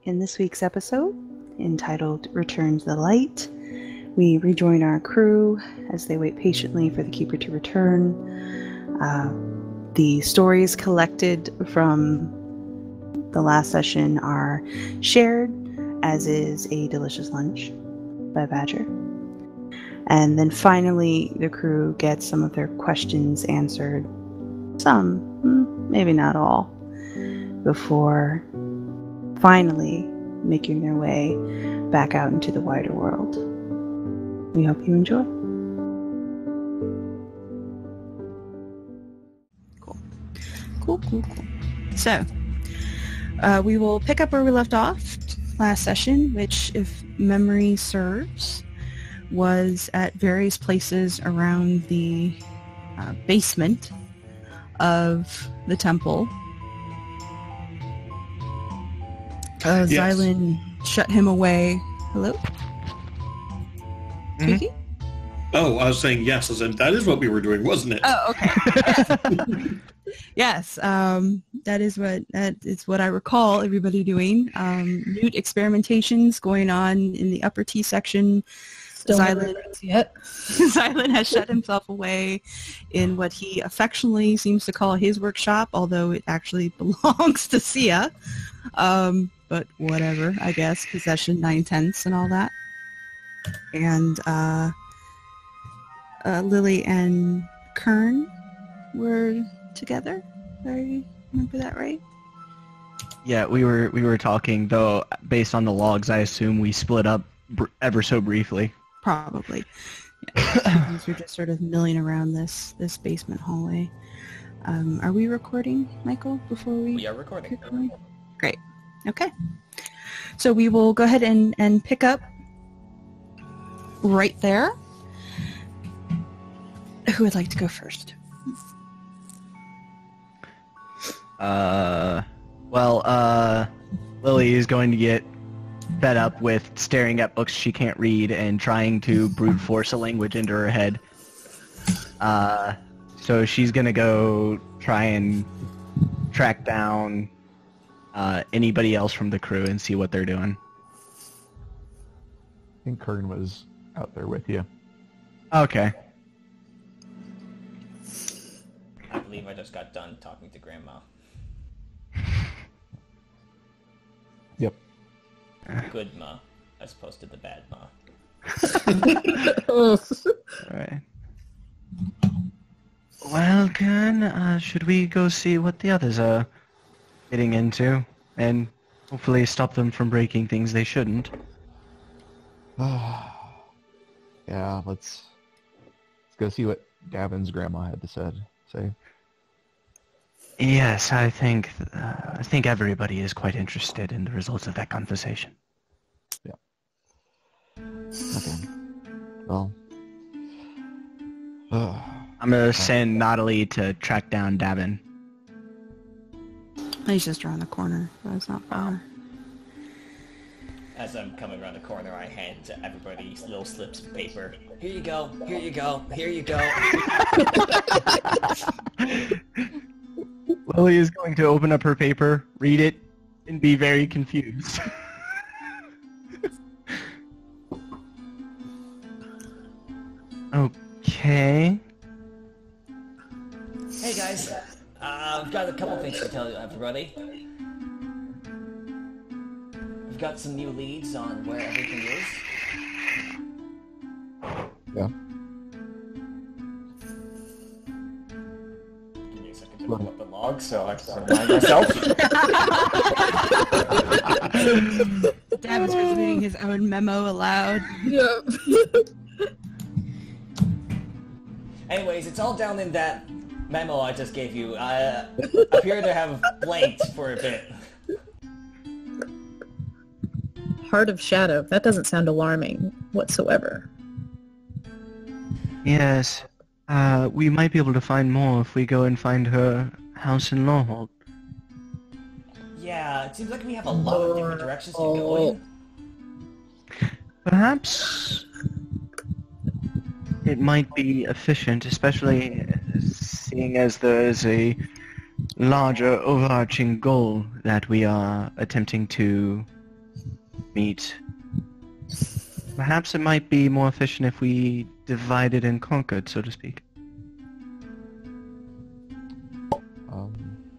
In this week's episode, entitled Return to the Light, we rejoin our crew as they wait patiently for the Keeper to return. The stories collected from the last session are shared, as is a delicious lunch by Badger. And then finally, the crew gets some of their questions answered, some, maybe not all, before finally making their way back out into the wider world. We hope you enjoy. Cool. So, we will pick up where we left off last session, which, if memory serves, was at various places around the basement of the temple. Yes. Xylin shut him away. Hello? Twinki? Oh, I was saying yes. I said, that is what we were doing, wasn't it? Oh, okay. Yes, that is what I recall everybody doing. Newt experimentations going on in the upper T section. Xylin has shut himself away in what he affectionately seems to call his workshop, although it actually belongs to Sia. But whatever, I guess. Possession 9/10 and all that. And Lily and Kern were together. I remember that right? Yeah, we were talking, though based on the logs, I assume we split up ever so briefly. Probably. Yeah. We're just sort of milling around this basement hallway. Are we recording, Michael, before we are recording. Great. Okay. So we will go ahead and pick up right there. Who would like to go first? Lily is going to get fed up with staring at books she can't read and trying to brute force a language into her head. So she's going to go try and track down anybody else from the crew and see what they're doing. I think Kern was out there with you. Okay. I believe I just got done talking to Grandma. Yep. Good Ma, as opposed to the bad Ma. Alright. Well, Kern, should we go see what the others are getting into, and hopefully stop them from breaking things they shouldn't? Yeah, let's go see what Davynn's grandma had to say. Yes, I think everybody is quite interested in the results of that conversation. Yeah. Okay. Well. I'm gonna send Natalie to track down Davynn. He's just around the corner. That's not far. As I'm coming around the corner, I hand to everybody little slips of paper. Here you go, here you go, here you go. Lily is going to open up her paper, read it, and be very confused. Okay. Hey guys, I've got a couple things to tell you, everybody. We've got some new leads on where everything is. Yeah. Give me a second to pull up the log so I can remind myself. Davynn's was reading his own memo aloud. Yeah. Anyways, it's all down in that memo I just gave you. I appear to have blanked for a bit. Heart of Shadow. That doesn't sound alarming whatsoever. Yes. We might be able to find more if we go and find her house in Lawholt. Yeah, it seems like we have a lot of different directions to go in. Perhaps it might be efficient, especially seeing as there is a larger overarching goal that we are attempting to meet. Perhaps it might be more efficient if we divided and conquered, so to speak.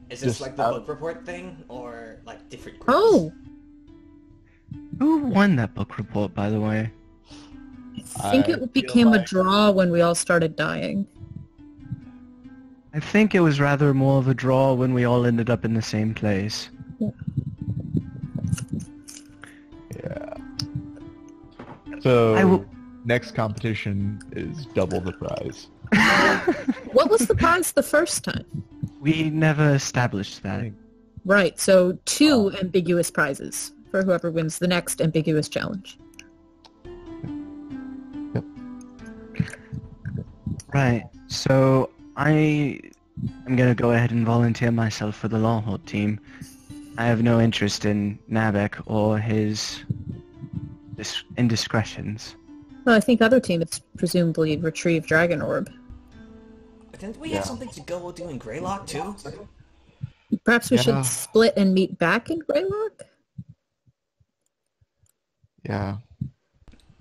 Is this just like the book report thing, or like different groups? Oh, Who won that book report, by the way? I think I it feel became a like- draw when we all started dying. I think it was rather more of a draw when we all ended up in the same place. Yeah. So I will- next competition is double the prize. What was the prize the first time? We never established that. Right, so 2 ambiguous prizes for whoever wins the next ambiguous challenge. Right, so I am going to go ahead and volunteer myself for the Lawhold team. I have no interest in Nabek or his indiscretions. Well, I think other teams presumably retrieve Dragon Orb. But didn't we have something to go do in Greylock too? Perhaps we Yeah. should split and meet back in Greylock? Yeah.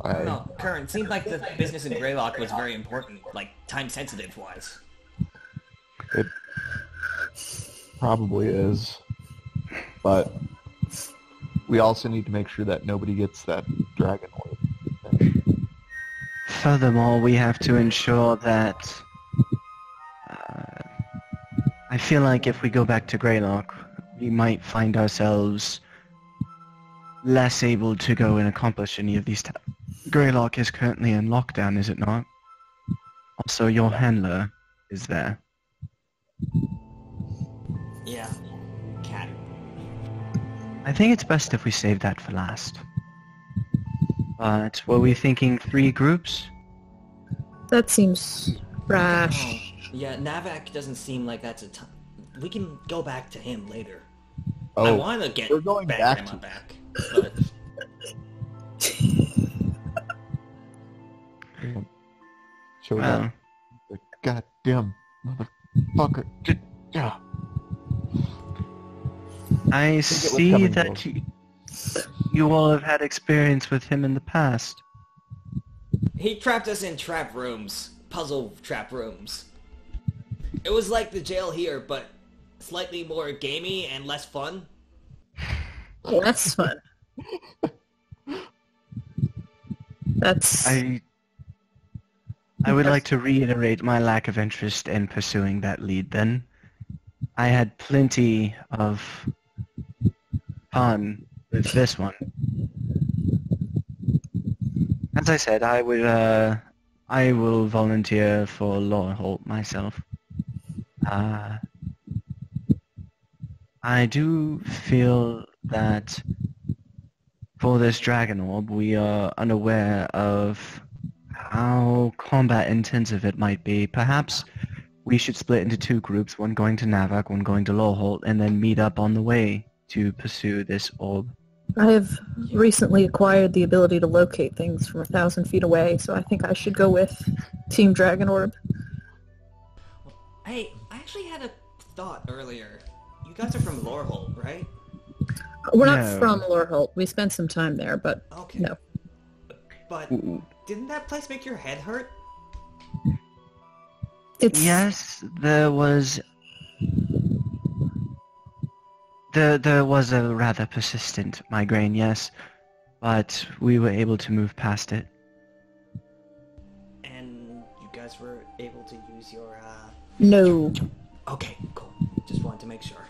I don't know. Kern, seemed like the business in Greylock was very important, like time sensitive wise. It probably is. But we also need to make sure that nobody gets that dragon orb. Furthermore, we have to ensure that... I feel like if we go back to Greylock, we might find ourselves less able to go and accomplish any of these tasks. Greylock is currently in lockdown, is it not? Also, your handler is there. Yeah. Cat. I think it's best if we save that for last. But were we thinking 3 groups? That seems rash. Yeah, Navak doesn't seem like that's a time. We can go back to him later. Oh, I want to get we're going back Grandma to- back, but Damn. Show Well, that. The goddamn motherfucker. Yeah. I was see coming, that though. you all have had experience with him in the past. he trapped us in trap rooms, puzzle trap rooms. It was like the jail here, but slightly more gamey and less fun. Less fun. That's... I would like to reiterate my lack of interest in pursuing that lead then. I had plenty of fun with this one. As I said, I will volunteer for Lawhold myself. I do feel that for this Dragon Orb, we are unaware of how combat intensive it might be. Perhaps we should split into 2 groups, one going to Navak, one going to Lawhold, and then meet up on the way to pursue this orb. I have recently acquired the ability to locate things from 1,000 feet away, so I think I should go with Team Dragon Orb. Hey, I actually had a thought earlier. You guys are from Lorehold, right? We're No. not from Lorehold. We spent some time there, but Okay. no. But didn't that place make your head hurt? It's... Yes, there was a rather persistent migraine, yes, but we were able to move past it. And you guys were able to use your, No. Okay, cool. Just wanted to make sure.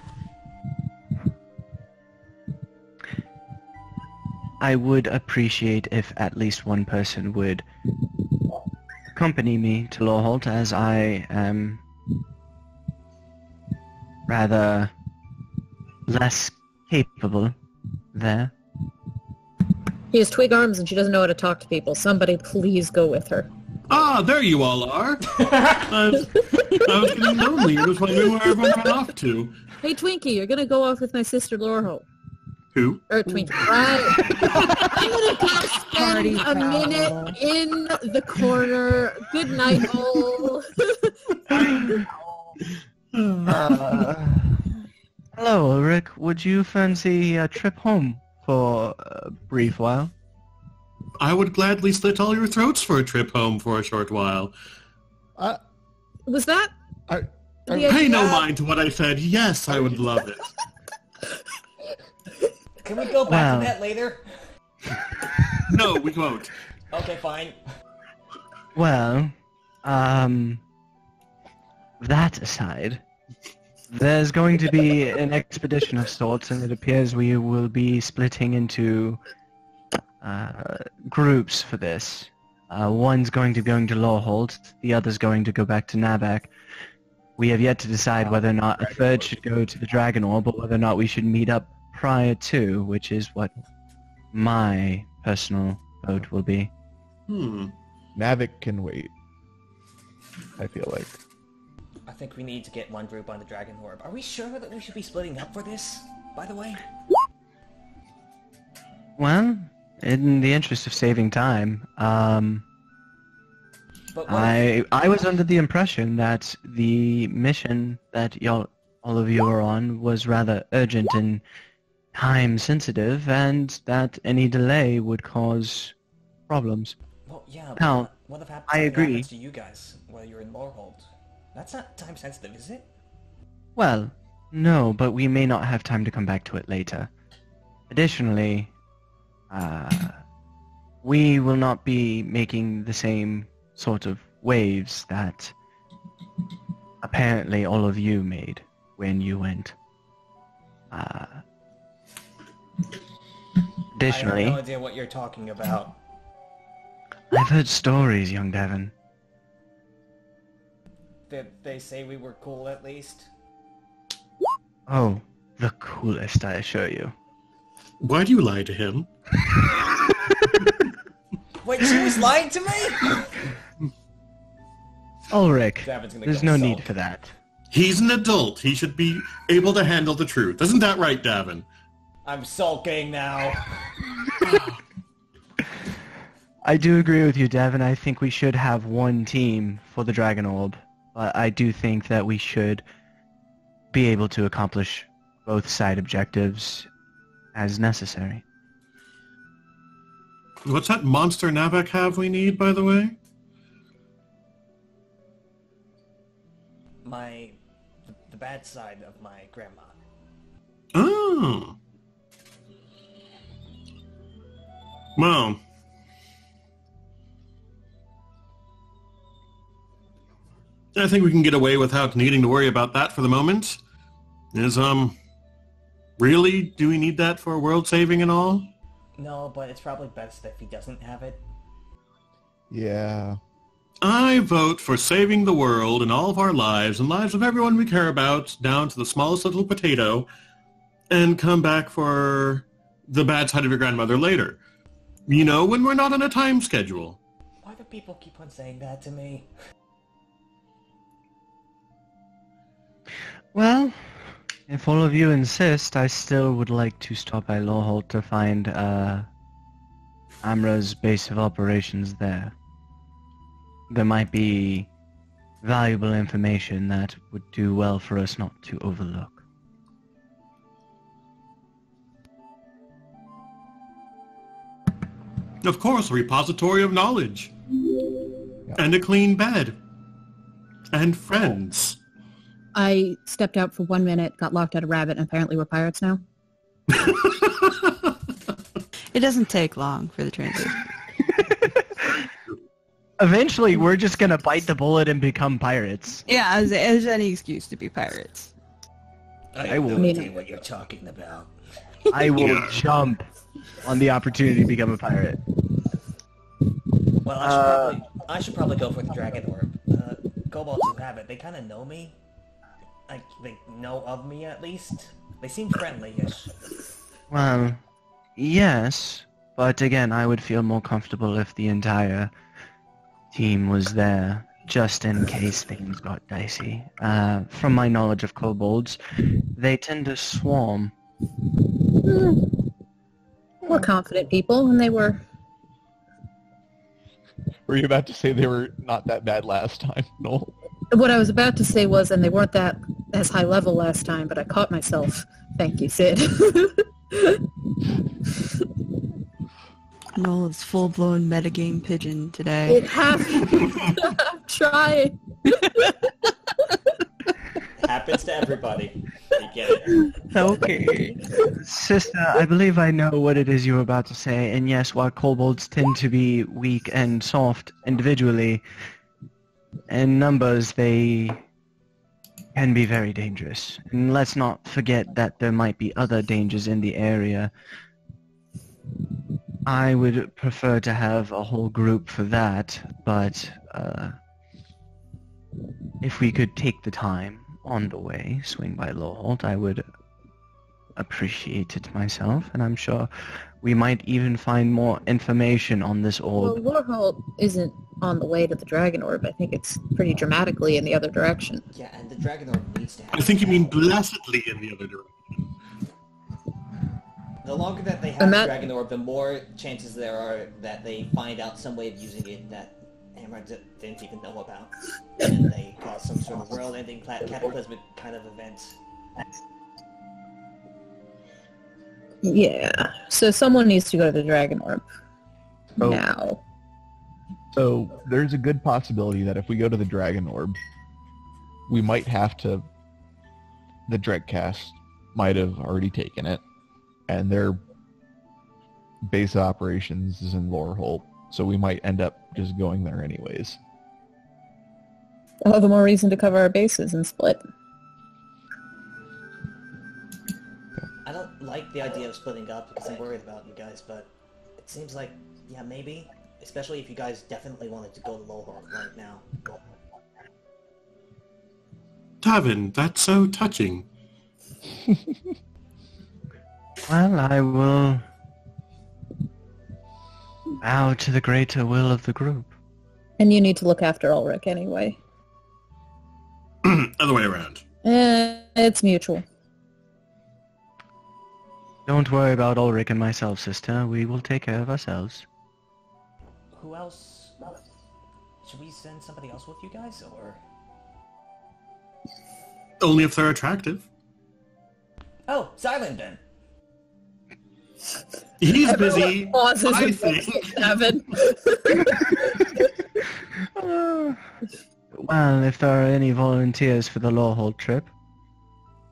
I would appreciate if at least one person would accompany me to Lawhold, as I am rather less capable there. He has twig arms and she doesn't know how to talk to people. Somebody please go with her. Ah, there you all are. I was getting lonely. I was wondering where everyone went off to. Hey Twinkie, you're gonna go off with my sister Lorehold. Who? Or Twinkie. Right. I'm gonna go spend a minute in the corner. Good night, all. Hello, Ulric. Would you fancy a trip home for a brief while. I would gladly slit all your throats for a trip home for a short while. Was that? Pay no mind to what I said. Yes, I would love it. Can we go back to that later? No, we won't. Okay, fine. Well, that aside, there's going to be an expedition of sorts, and it appears we will be splitting into groups for this. One's going to be going to Lawhold, the other's going to go back to Nabak. We have yet to decide whether or not a third should go to the Dragon Orb, or whether or not we should meet up prior to, which is what my personal vote will be. Navik can wait. I feel like. I think we need to get one group on the Dragon Orb. Are we sure that we should be splitting up for this, by the way? Well, in the interest of saving time, But I was under the impression that the mission that all of you are on was rather urgent and time sensitive, and that any delay would cause problems. Well, yeah, but Now, what if I agree. happens to you guys while you're in Lorehold? That's not time sensitive, is it? Well, no, but we may not have time to come back to it later. Additionally, we will not be making the same sort of waves that apparently all of you made when you went. Additionally, I have no idea what you're talking about. I've heard stories, young Davynn. Did they say we were cool at least? Oh, the coolest, I assure you. Why do you lie to him? Wait, she was lying to me? Ulric, Davynn's gonna there's go no sulk. need for that. He's an adult. He should be able to handle the truth. Isn't that right, Davynn? I'm sulking now. I do agree with you, Davynn. I think we should have one team for the Dragon Orb, but I do think that we should be able to accomplish both side objectives as necessary. What's that monster Nabak have we need, by the way? The bad side of my grandma. Oh. Well. I think we can get away without needing to worry about that for the moment. Really? Do we need that for world saving and all? No, but it's probably best if he doesn't have it. Yeah. I vote for saving the world and all of our lives and lives of everyone we care about, down to the smallest little potato, and come back for the bad side of your grandmother later. You know, when we're not on a time schedule. Why do people keep on saying that to me? Well, if all of you insist, I still would like to stop by Lawhold to find Amra's base of operations there. There might be valuable information that would do well for us not to overlook. Of course, a repository of knowledge. And a clean bed. And friends. I stepped out for 1 minute, got locked out of rabbit, and apparently we're pirates now. It doesn't take long for the transition. Eventually, we're just gonna bite the bullet and become pirates. Yeah, as any excuse to be pirates. I have no idea what you're talking about. I will Yeah. jump on the opportunity to become a pirate. Well, I should probably go for the Dragon Orb. Kobolds who have it, they kind of know me. Like, they know of me at least. They seem friendly-ish. Well, yes, but again, I would feel more comfortable if the entire team was there, just in case things got dicey. From my knowledge of kobolds, they tend to swarm. We're confident people, and they were. Were you about to say they were not that bad last time? No. What I was about to say was, and they weren't that as high level last time, but I caught myself. Thank you, Sid. Well, it's full-blown metagame pigeon today. It has to try. Happens to everybody. You get it. Okay. Sister, I believe I know what it is you were about to say, and yes, while kobolds tend to be weak and soft individually, in numbers they can be very dangerous. And let's not forget that there might be other dangers in the area. I would prefer to have a whole group for that, but if we could take the time on the way, swing by Lowholt, I would appreciate it myself, and I'm sure we might even find more information on this orb. Well, Warholt isn't on the way to the Dragon Orb. I think it's pretty dramatically in the other direction. Yeah, and the Dragon Orb needs to have... I think you mean blessedly in the other direction. The longer that they have the Dragon Orb, the more chances there are that they find out some way of using it that Hammer didn't even know about. And they cause some sort of world-ending cataclysmic kind of event. Yeah. So someone needs to go to the Dragon Orb. Oh. Now. So there's a good possibility that if we go to the Dragon Orb, we might have to... The Dreadcast might have already taken it, and their base of operations is in Loreholt, so we might end up just going there anyways. All the more reason to cover our bases and split. I don't like the idea of splitting up because I'm worried about you guys, but it seems like, yeah, maybe. Especially if you guys definitely wanted to go to Loreholt right now. Davynn, that's so touching. Well, I will bow to the greater will of the group. And you need to look after Ulric anyway. Other way around. It's mutual. Don't worry about Ulric and myself, sister. We will take care of ourselves. Who else? Should we send somebody else with you guys, or...? Only if they're attractive. Oh, Silent then. He's busy, Pauses I and think. looks at Davynn. Well, if there are any volunteers for the Lorehold trip,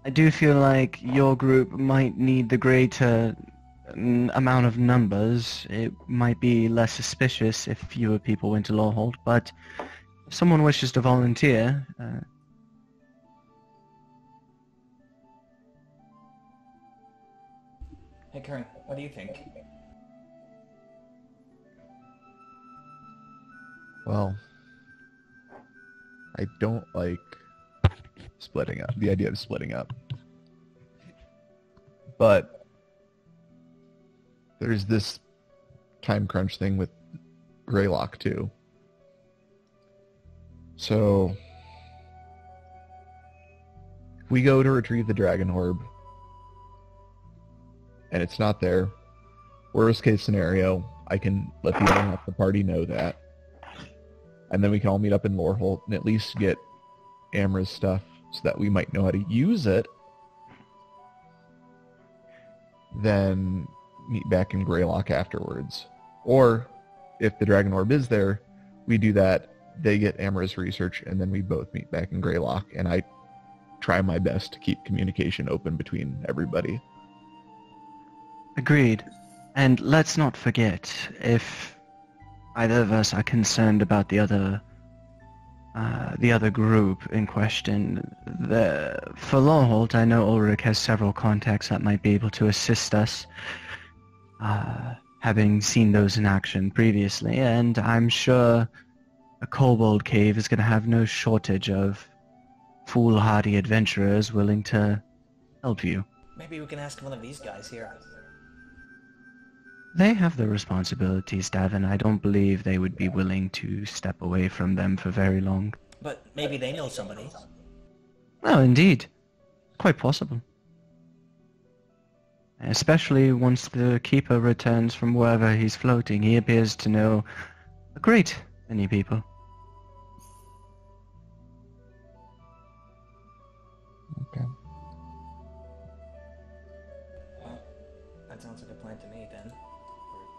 I do feel like your group might need the greater amount of numbers. It might be less suspicious if fewer people went to Lorehold, but if someone wishes to volunteer... Hey, Kern, what do you think? Well, I don't like splitting up, the idea of splitting up. But there's this time crunch thing with Greylock too. So if we go to retrieve the Dragon Orb and it's not there, worst case scenario, I can let the other half of the party know that. And then we can all meet up in Loreholt and at least get Amra's stuff so that we might know how to use it. Then meet back in Greylock afterwards. Or, if the Dragon Orb is there, we do that, they get Amra's research, and then we both meet back in Greylock, and I try my best to keep communication open between everybody. Agreed. And let's not forget, if either of us are concerned about the other group in question, for Loreholt, I know Ulric has several contacts that might be able to assist us, having seen those in action previously, and I'm sure a kobold cave is going to have no shortage of foolhardy adventurers willing to help you. Maybe we can ask one of these guys here. They have the responsibilities, Davynn. I don't believe they would be willing to step away from them for very long. But maybe they know somebody. Well, indeed. Quite possible. Especially once the Keeper returns from wherever he's floating. He appears to know a great many people. Okay. That sounds like a plan to me, then.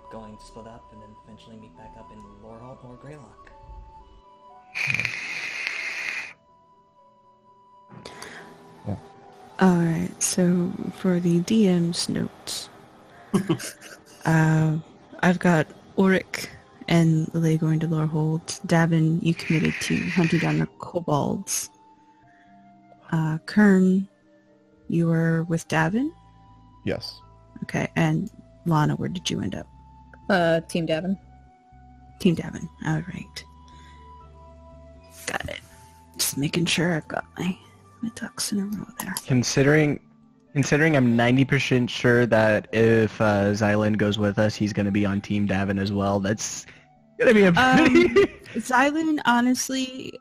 We're going to split up and then eventually meet back up in Lorehold or Greylock. Yeah. Alright, so for the DM's notes, I've got Ulric and Lily going to Lorehold. Davynn, you committed to hunting down the kobolds. Kern, you were with Davynn? Yes. Okay, and Lana, where did you end up? Team Davynn. Team Davynn, alright. Got it. Just making sure I've got my ducks in a row there. Considering I'm 90% sure that if Xylan goes with us, he's going to be on Team Davynn as well. That's going to be a pretty... Xylan, honestly,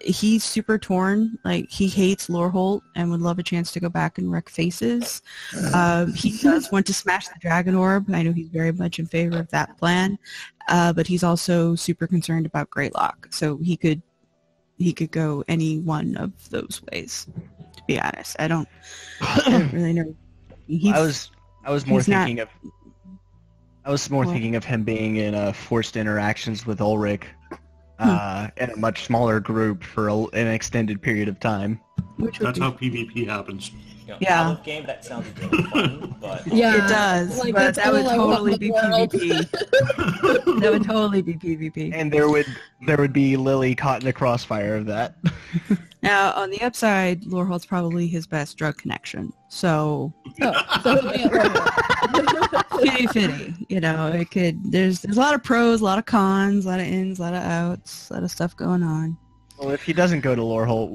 he's super torn. Like, he hates Lorehold and would love a chance to go back and wreck faces. He does want to smash the Dragon Orb. I know he's very much in favor of that plan. But he's also super concerned about Greylock. So he could go any one of those ways, to be honest. I don't really know. I was more thinking of him being in forced interactions with Ulric in a much smaller group for an extended period of time. That's how PvP happens. You know, Yeah. out of game, that sounds really fun, but... Yeah, It does, like, but that's that would all I want totally in be the world. PvP. That would totally be PvP. And there would be Lily caught in the crossfire of that. Now, on the upside, Lorehold's probably his best drug connection. So, Oh, so he'll be at Lorehold. fitty. You know, it could. There's a lot of pros, a lot of cons, a lot of ins, a lot of outs, a lot of stuff going on. Well, if he doesn't go to Lorehold,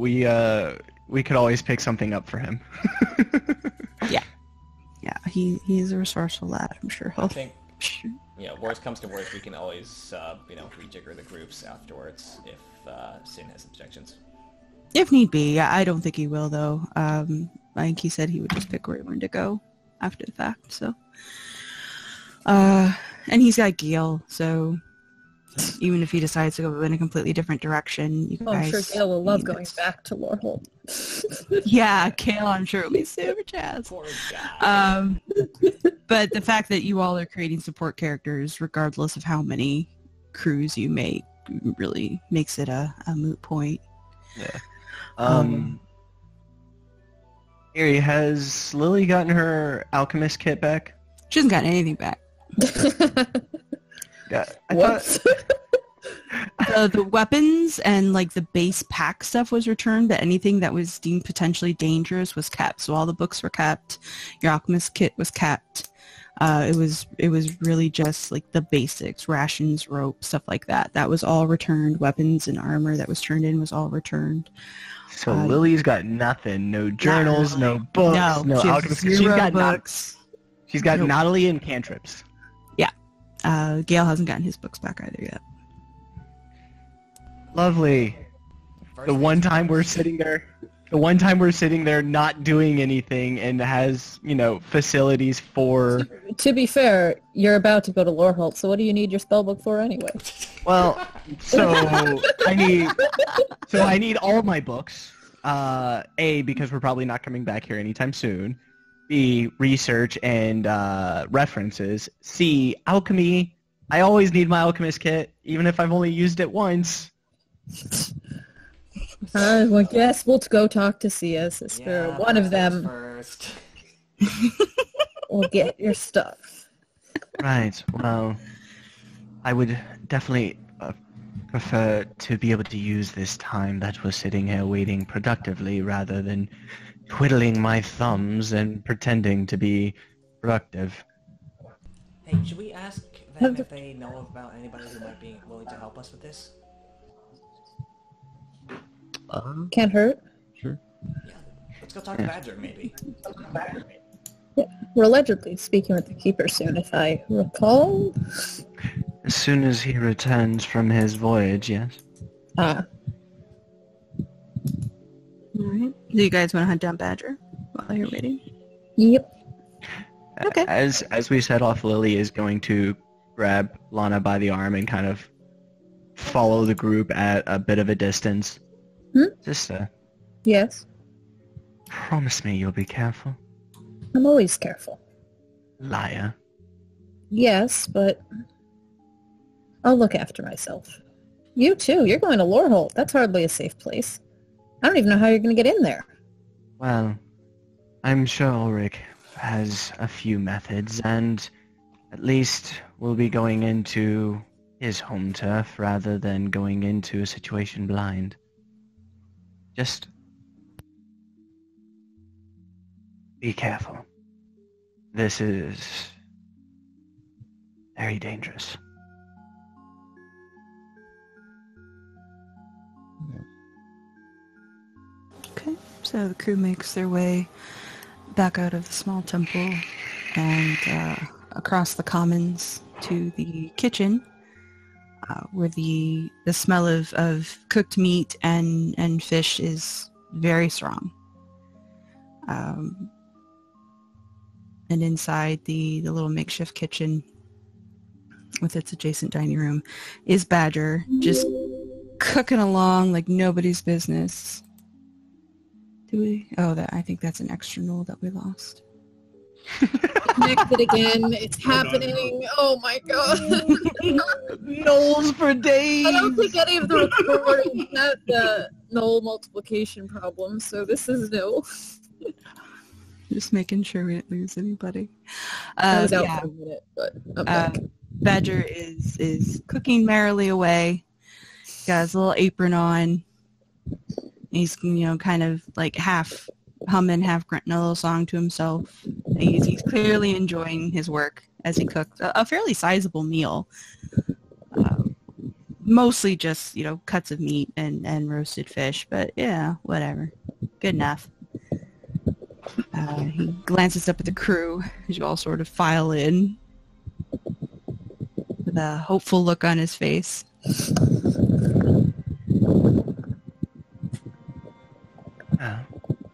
we could always pick something up for him. Yeah, he's a resourceful lad. I'm sure I he'll. think, worst comes to worst, we can always, rejigger the groups afterwards if Sin has objections. If need be. Yeah, I don't think he will though. I think he said he would just pick where he wanted to go after the fact. So, and he's got Gayle, so even if he decides to go in a completely different direction, you Oh, I'm guys. sure Gayle will love you going guys- back to Lorehold. Yeah, Gayle, I'm sure will be super jazzed. Poor guy. But the fact that you all are creating support characters, regardless of how many crews you make, really makes it a moot point. Yeah. Gary, has Lily gotten her alchemist kit back? She hasn't gotten anything back. Yeah. What? The weapons and like the base pack stuff was returned, but anything that was deemed potentially dangerous was kept. So all the books were kept. Your alchemist kit was kept. It was really just like the basics, rations, rope, stuff like that. That was all returned. Weapons and armor that was turned in was all returned. So Lily's got nothing. No journals, really. no books, no she has alchemist kit. zero books. She's got Nope. naughty and cantrips. Gayle hasn't gotten his books back either yet. Lovely. The one time we're sitting there not doing anything and has, facilities for... To be fair, you're about to go to Lorehold, so what do you need your spellbook for anyway? Well, so I need all of my books. A, because we're probably not coming back here anytime soon. B, research and references. C, alchemy. I always need my alchemist kit, even if I've only used it once. Well, guess we'll go talk to Sia, sister. Yeah, One of first them First. will get your stuff. Right, well, I would definitely prefer to be able to use this time that we're sitting here waiting productively rather than twiddling my thumbs and pretending to be productive. Hey, should we ask them if they know about anybody who might be willing to help us with this? Can't hurt. Sure. Yeah. Let's go talk to Badger, maybe. We're allegedly speaking with the Keeper soon, if I recall. As soon as he returns from his voyage, yes. Ah, Alright. Do you guys want to hunt down Badger while you're waiting? yep. Okay. As we set off, Lily is going to grab Lana by the arm and kind of follow the group at a bit of a distance. Just Yes. promise me you'll be careful. I'm always careful. Liar. Yes, but I'll look after myself. You too. You're going to Loreholt. That's hardly a safe place. I don't even know how you're going to get in there. Well, I'm sure Ulric has a few methods, and at least we'll be going into his home turf rather than going into a situation blind. Just be careful. This is very dangerous. Okay, so the crew makes their way back out of the small temple and across the commons to the kitchen, where the smell of cooked meat and fish is very strong. And inside the little makeshift kitchen with its adjacent dining room is Badger, just cooking along like nobody's business. Do we? Oh, I think that's an extra null that we lost. Connected again. It's happening. Oh my god. Knolls for days! I don't think any of the recordings had the null multiplication problem, so this is new. Just making sure we didn't lose anybody. I was out for a minute, but I'm back. Badger is cooking merrily away. Got his little apron on. He's, kind of like half humming, half grunting a little song to himself. He's clearly enjoying his work as he cooks a fairly sizable meal. Mostly just, cuts of meat and roasted fish, but yeah, whatever. Good enough. He glances up at the crew as you all sort of file in with a hopeful look on his face.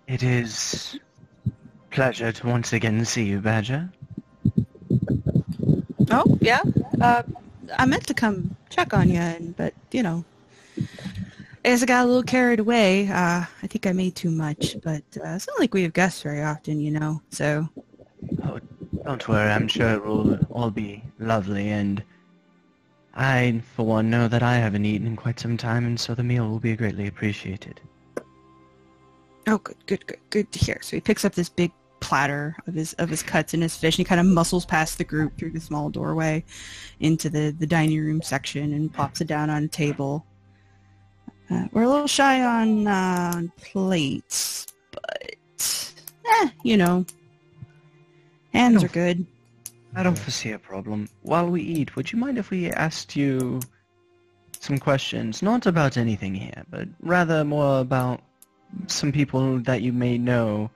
It is a pleasure to once again see you, Badger. Oh, yeah? I meant to come check on you, but, I guess I got a little carried away. I think I made too much, but it's not like we have guests very often, so... Oh, don't worry, I'm sure it will all be lovely, and I, for one, know that I haven't eaten in quite some time, and so the meal will be greatly appreciated. Oh, good to hear. So he picks up this big platter of his cuts and his fish, and he kind of muscles past the group through the small doorway into the dining room section and plops it down on a table. We're a little shy on plates, but hands are good. I don't foresee a problem. While we eat, would you mind if we asked you some questions, not about anything here, but rather more about some people that you may know?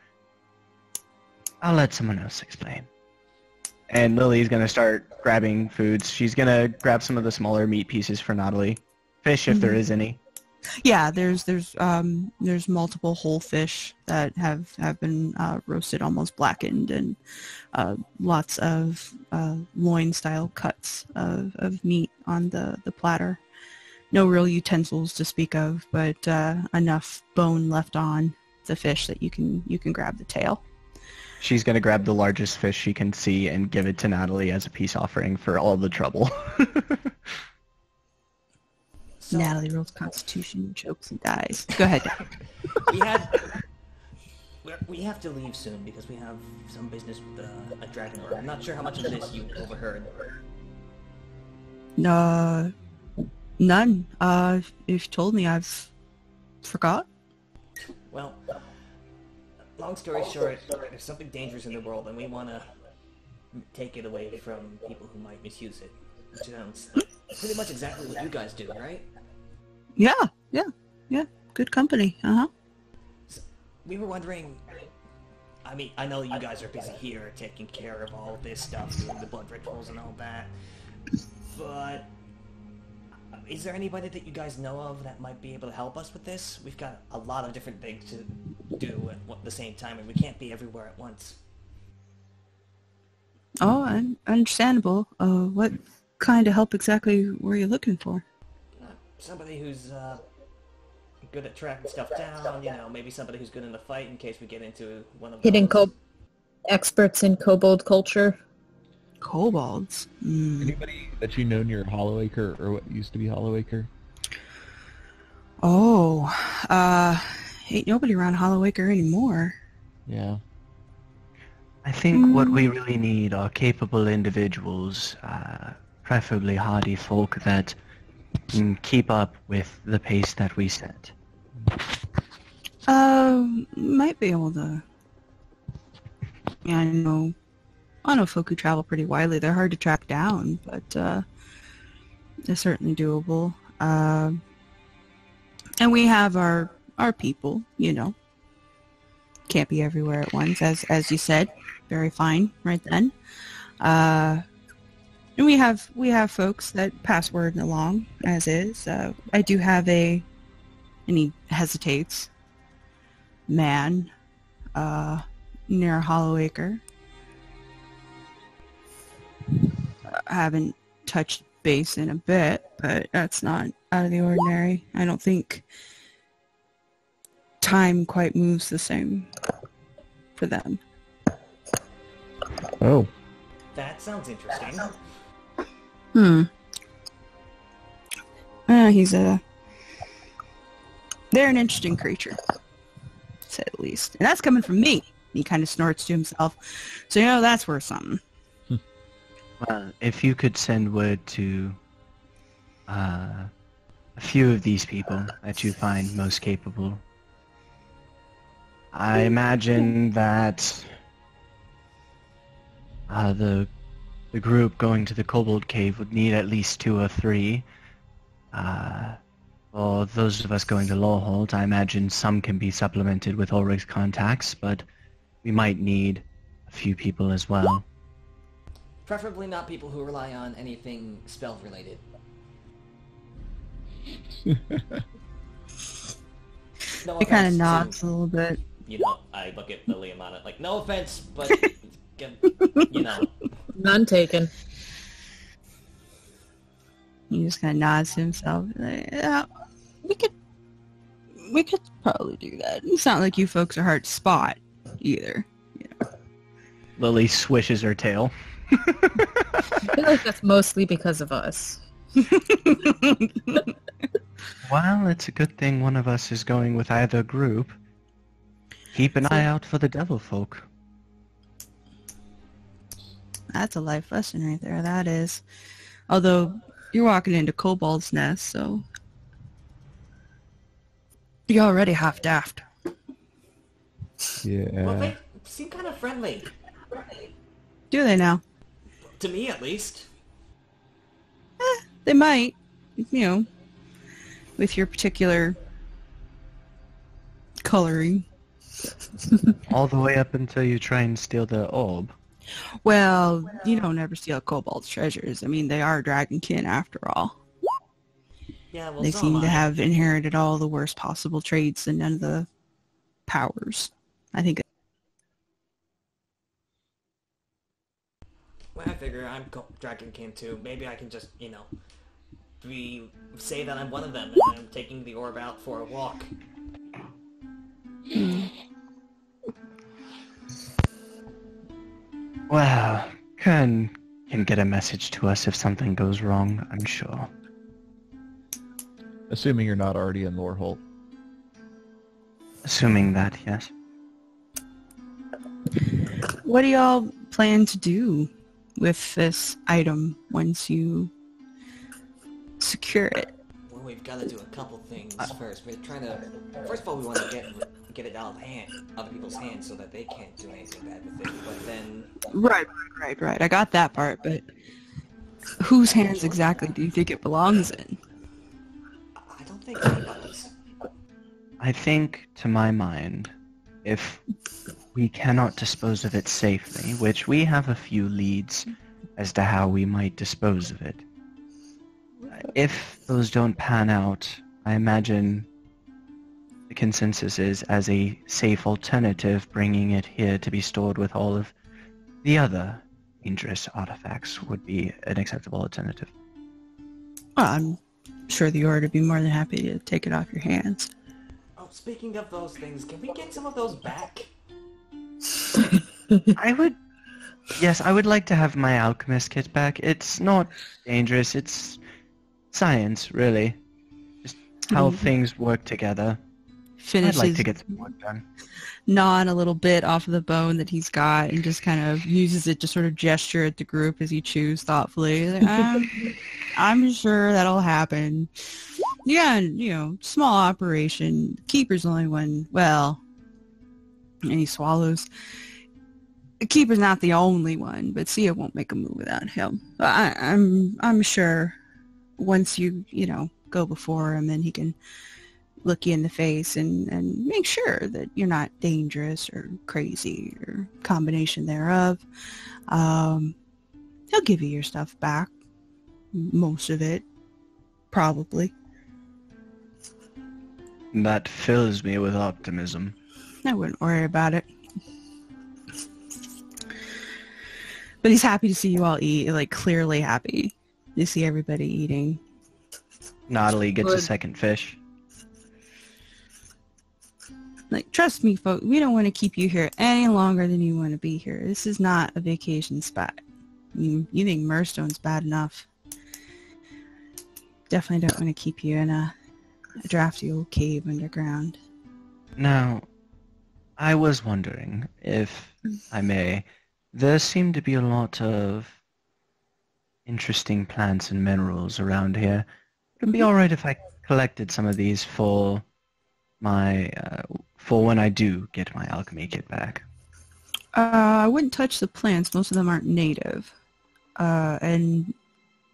I'll let someone else explain. And Lily's gonna start grabbing foods. She's gonna grab some of the smaller meat pieces for Natalie. Fish, if there is any. Yeah, there's multiple whole fish that have been roasted, almost blackened, and lots of loin-style cuts of meat on the platter. No real utensils to speak of, but enough bone left on the fish that you can grab the tail. She's gonna grab the largest fish she can see and give it to Natalie as a peace offering for all the trouble. So, Natalie rolls Constitution, chokes, and dies. Go ahead. we have to leave soon because we have some business with a dragon lord. I'm not sure how much of this you overheard. None. If you told me, I've forgot. Well, long story short, there's something dangerous in the world, and we want to take it away from people who might misuse it. Which sounds pretty much exactly what you guys do, right? Yeah. Good company. So, we were wondering, I mean, I know you guys are busy here taking care of all this stuff, doing the blood rituals and all that, but is there anybody that you guys know of that might be able to help us with this? We've got a lot of different things to do at the same time, and we can't be everywhere at once. Oh, understandable. What kind of help exactly were you looking for? Somebody who's good at tracking stuff down, maybe somebody who's good in the fight in case we get into one of Hidden those. experts in kobold culture. Kobolds. Anybody that you know near Hollowacre or what used to be Hollowacre? Oh, ain't nobody around Hollowacre anymore. Yeah. I think what we really need are capable individuals, preferably hardy folk that can keep up with the pace that we set. Might be able to. Yeah, I know folk who travel pretty widely. They're hard to track down, but they're certainly doable. And we have our people, you know. Can't be everywhere at once, as you said. Very fine, right then. And we have folks that pass word along, as is. I do have and he hesitates, man, near Hollowacre. I haven't touched base in a bit, but that's not out of the ordinary. I don't think time quite moves the same for them. Oh. That sounds interesting. They're an interesting creature, to say the least. And that's coming from me. He kind of snorts to himself. So, you know, that's worth something. Well, if you could send word to a few of these people that you find most capable, I imagine that the group going to the Kobold Cave would need at least 2 or 3. For those of us going to Lawhold, I imagine some can be supplemented with Ulric's contacts, but we might need a few people as well. Preferably not people who rely on anything spell-related. No He kind of offense nods to, a little bit. you know, I look at Lilium on it like, no offense, but, you know. None taken. He just kind of nods to himself. Like, yeah, we could probably do that. It's not like you folks are hard to spot either. You know. Lily swishes her tail. I feel like that's mostly because of us. Well, it's a good thing one of us is going with either group. Keep an eye out for the devil folk. That's a life lesson right there, that is. Although, you're walking into Kobold's Nest, so... You're already half daft. Yeah. Well, they seem kind of friendly. Do they now? To me, at least. They might. You know, with your particular coloring. All the way up until you try and steal the orb. Well, you don't ever steal Kobold's treasures. I mean, they are dragonkin after all. Yeah, well, They so seem am to I. have inherited all the worst possible traits and none of the powers. I think. Well, I figure I'm Dragonkin too. Maybe I can just, you know, say that I'm one of them and I'm taking the orb out for a walk. Well, Kern can get a message to us if something goes wrong, I'm sure. Assuming you're not already in Loreholt. Assuming that, yes. What do y'all plan to do with this item once you secure it? Well, we've got to do a couple things first. We're trying to... First of all, we want to get it out of other people's hands so that they can't do anything bad with it. But then... Right. I got that part, but whose hands exactly do you think it belongs in? I don't think anybody's. I think, to my mind, if we cannot dispose of it safely, which we have a few leads as to how we might dispose of it, if those don't pan out, I imagine the consensus is as a safe alternative, bringing it here to be stored with all of the other dangerous artifacts would be an acceptable alternative. Well, I'm sure the Order would be more than happy to take it off your hands. Oh, speaking of those things, can we get some of those back? I would Yes, I would like to have my alchemist kit back. It's not dangerous. It's science, really. Just how things work together. I'd like to get some work done. Gnawing a little bit off of the bone that he's got and just kind of uses it to sort of gesture at the group as he chews thoughtfully. Like, I'm sure that'll happen. Yeah, and, small operation. Keeper's the only one. Well, and he swallows. The Keeper's not the only one, but Sia won't make a move without him. I'm sure once you go before him, then he can look you in the face and make sure that you're not dangerous or crazy or combination thereof. He'll give you your stuff back. Most of it. Probably. That fills me with optimism. I wouldn't worry about it. But he's happy to see you all eat, like clearly happy to see everybody eating. Naughty gets a second fish. Like, trust me, folks, we don't want to keep you here any longer than you want to be here. This is not a vacation spot. You think Murstone's bad enough. Definitely don't want to keep you in a drafty old cave underground. Now, I was wondering, if I may, there seem to be a lot of interesting plants and minerals around here. Would it be alright if I collected some of these for my for when I do get my alchemy kit back? I wouldn't touch the plants. Most of them aren't native. And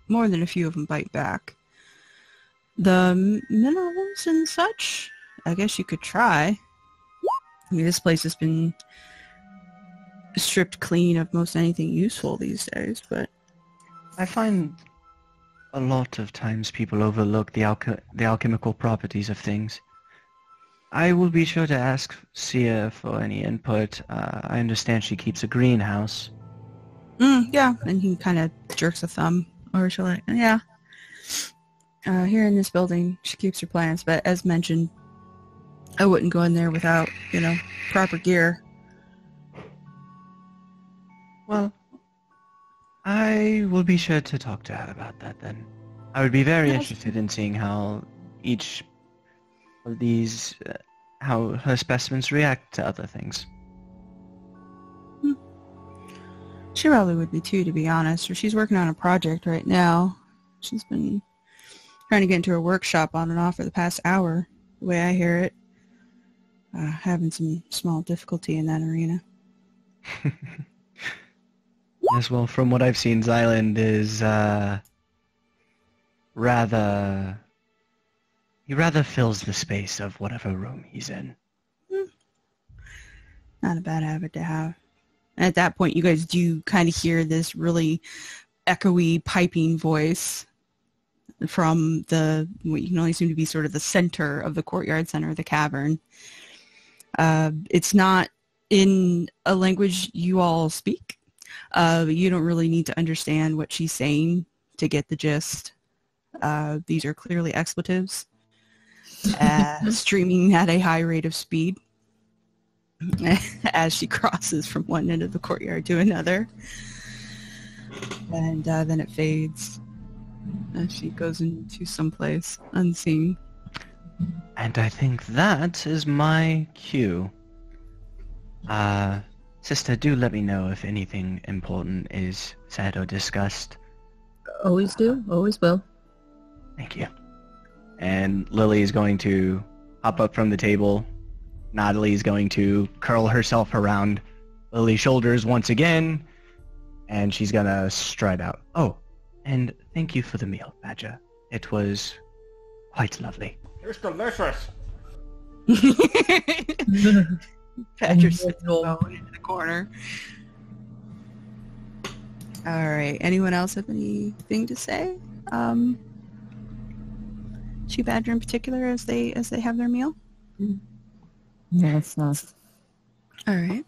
more than a few of them bite back. The minerals and such, I guess you could try. I mean, this place has been stripped clean of most anything useful these days, but I find a lot of times people overlook the alchemical properties of things. I will be sure to ask Sia for any input. I understand she keeps a greenhouse. Yeah, and he kind of jerks a thumb over her shoulder. Yeah. Here in this building, she keeps her plants, but as mentioned, I wouldn't go in there without, proper gear. Well, I will be sure to talk to her about that then. I would be very interested in seeing how each of these, how her specimens react to other things. She probably would be too, to be honest, or she's working on a project right now. She's been trying to get into her workshop on and off for the past hour, the way I hear it. Having some small difficulty in that arena. Yes, well, from what I've seen, Zyland is, he rather fills the space of whatever room he's in. Not a bad habit to have. And at that point, you guys do kind of hear this really echoey, piping voice from what you can only seem to be sort of the center of the courtyard center of the cavern. It's not in a language you all speak. You don't really need to understand what she's saying to get the gist. These are clearly expletives, streaming at a high rate of speed as she crosses from one end of the courtyard to another. And then it fades as she goes into someplace unseen. And I think that is my cue. Sister, do let me know if anything important is said or discussed. Always do, always will. Thank you. And Lily is going to hop up from the table. Natalie is going to curl herself around Lily's shoulders once again, and she's gonna stride out. Oh, and thank you for the meal, Badger. It was quite lovely. It's delicious. Badger sits alone in the corner. All right. Anyone else have anything to say? To Badger in particular, as they have their meal. Yeah, it's not. All right.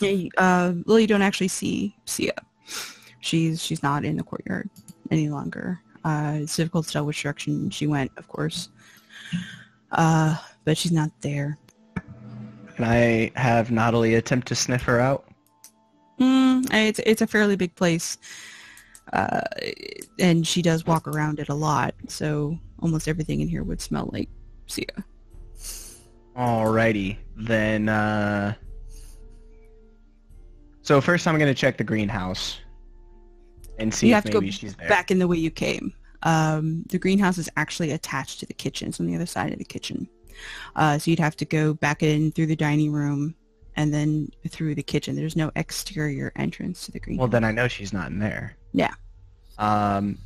Lily, you don't actually see Sia. She's not in the courtyard any longer. It's difficult to tell which direction she went, of course. But she's not there. Can I have Natalie attempt to sniff her out? It's a fairly big place, and she does walk around it a lot, so almost everything in here would smell like Sia. Alrighty, then, so first I'm going to check the greenhouse and see You if have to maybe go she's there. back in the way you came. The greenhouse is actually attached to the kitchen. It's on the other side of the kitchen. So you'd have to go back in through the dining room and then through the kitchen. There's no exterior entrance to the greenhouse. Well, then I know she's not in there. Yeah.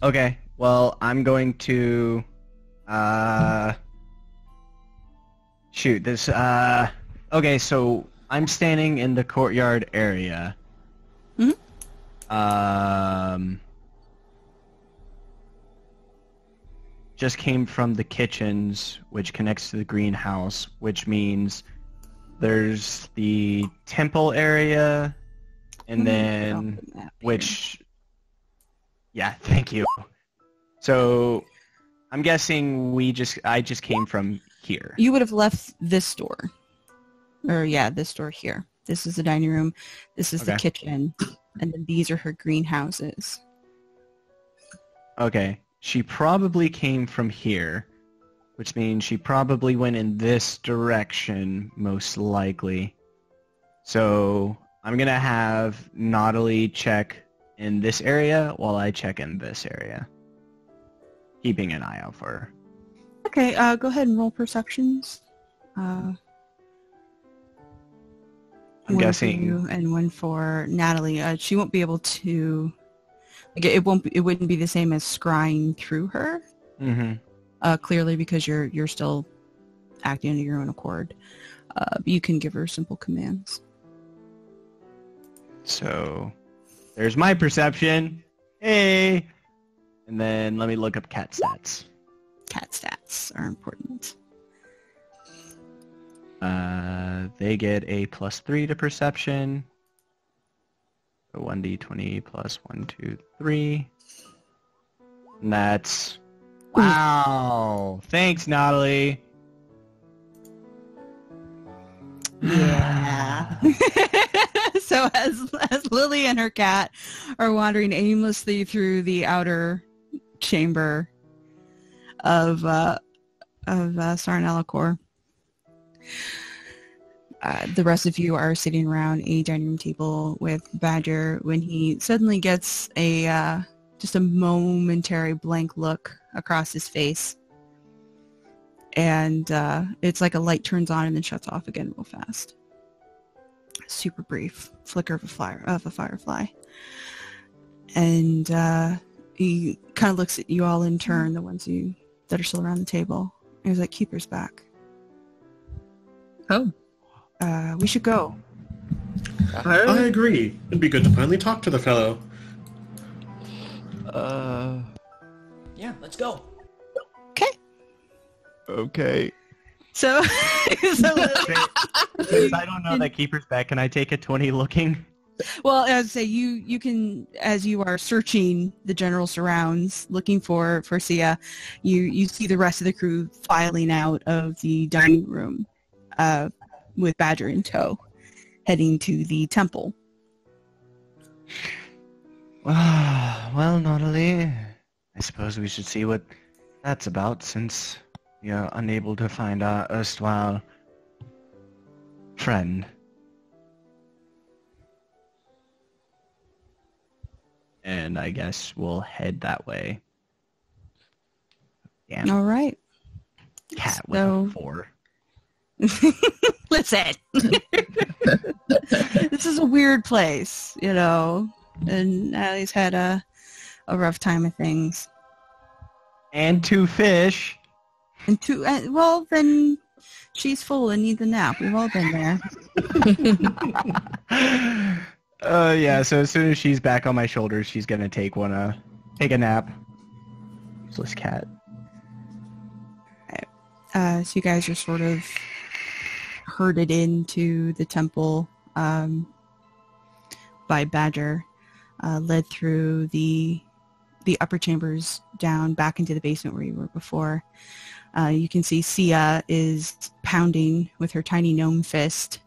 Okay, well, I'm going to, shoot, this, okay, so I'm standing in the courtyard area. Just came from the kitchens, which connects to the greenhouse, which means there's the temple area, and then, which, yeah, thank you. So, I'm guessing I just came from here. You would have left this door. Or, yeah, this door here. This is the dining room. This is the kitchen. And then these are her greenhouses. Okay. She probably came from here, which means she probably went in this direction, most likely. So, I'm going to have Natalie check in this area while I check in this area. Keeping an eye out for her. Okay, go ahead and roll perceptions. I'm One guessing for you and one for Natalie. She won't be able to. Like, it wouldn't be the same as scrying through her. Clearly, because you're still acting under your own accord. But you can give her simple commands. So, there's my perception. Hey! And then let me look up cat stats. Cat stats are important. They get a +3 to perception. So 1d20 plus 1, 2, 3. And that's... Wow! Thanks, Natalie! Yeah. So as Lily and her cat are wandering aimlessly through the outer chamber of Sarnellicor, the rest of you are sitting around a dining room table with Badger when he suddenly gets a just a momentary blank look across his face, and it's like a light turns on and then shuts off again real fast. Super brief flicker of a firefly, and he kind of looks at you all in turn, the ones that are still around the table. And he's like, "Keeper's back. Oh. We should go." I agree. It'd be good to finally talk to the fellow. Yeah, let's go. Okay. So, Since I don't know that Keeper's back, can I take a 20 looking? well, as I say, you can, as you are searching the general surrounds, looking for Sia, you see the rest of the crew filing out of the dining room, with Badger in tow, heading to the temple. Well, Natalie, I suppose we should see what that's about, since we are unable to find our erstwhile friend. And I guess we'll head that way. Damn, All right. cat with a 4. Listen, this is a weird place, you know, and Allie's had a rough time of things. And 2 fish. And well, then she's full and needs a nap. We've all been there. Yeah, so as soon as she's back on my shoulders, she's gonna take a nap. Useless cat. So you guys are sort of herded into the temple by Badger, led through the upper chambers down back into the basement where you were before. You can see Sia is pounding with her tiny gnome fist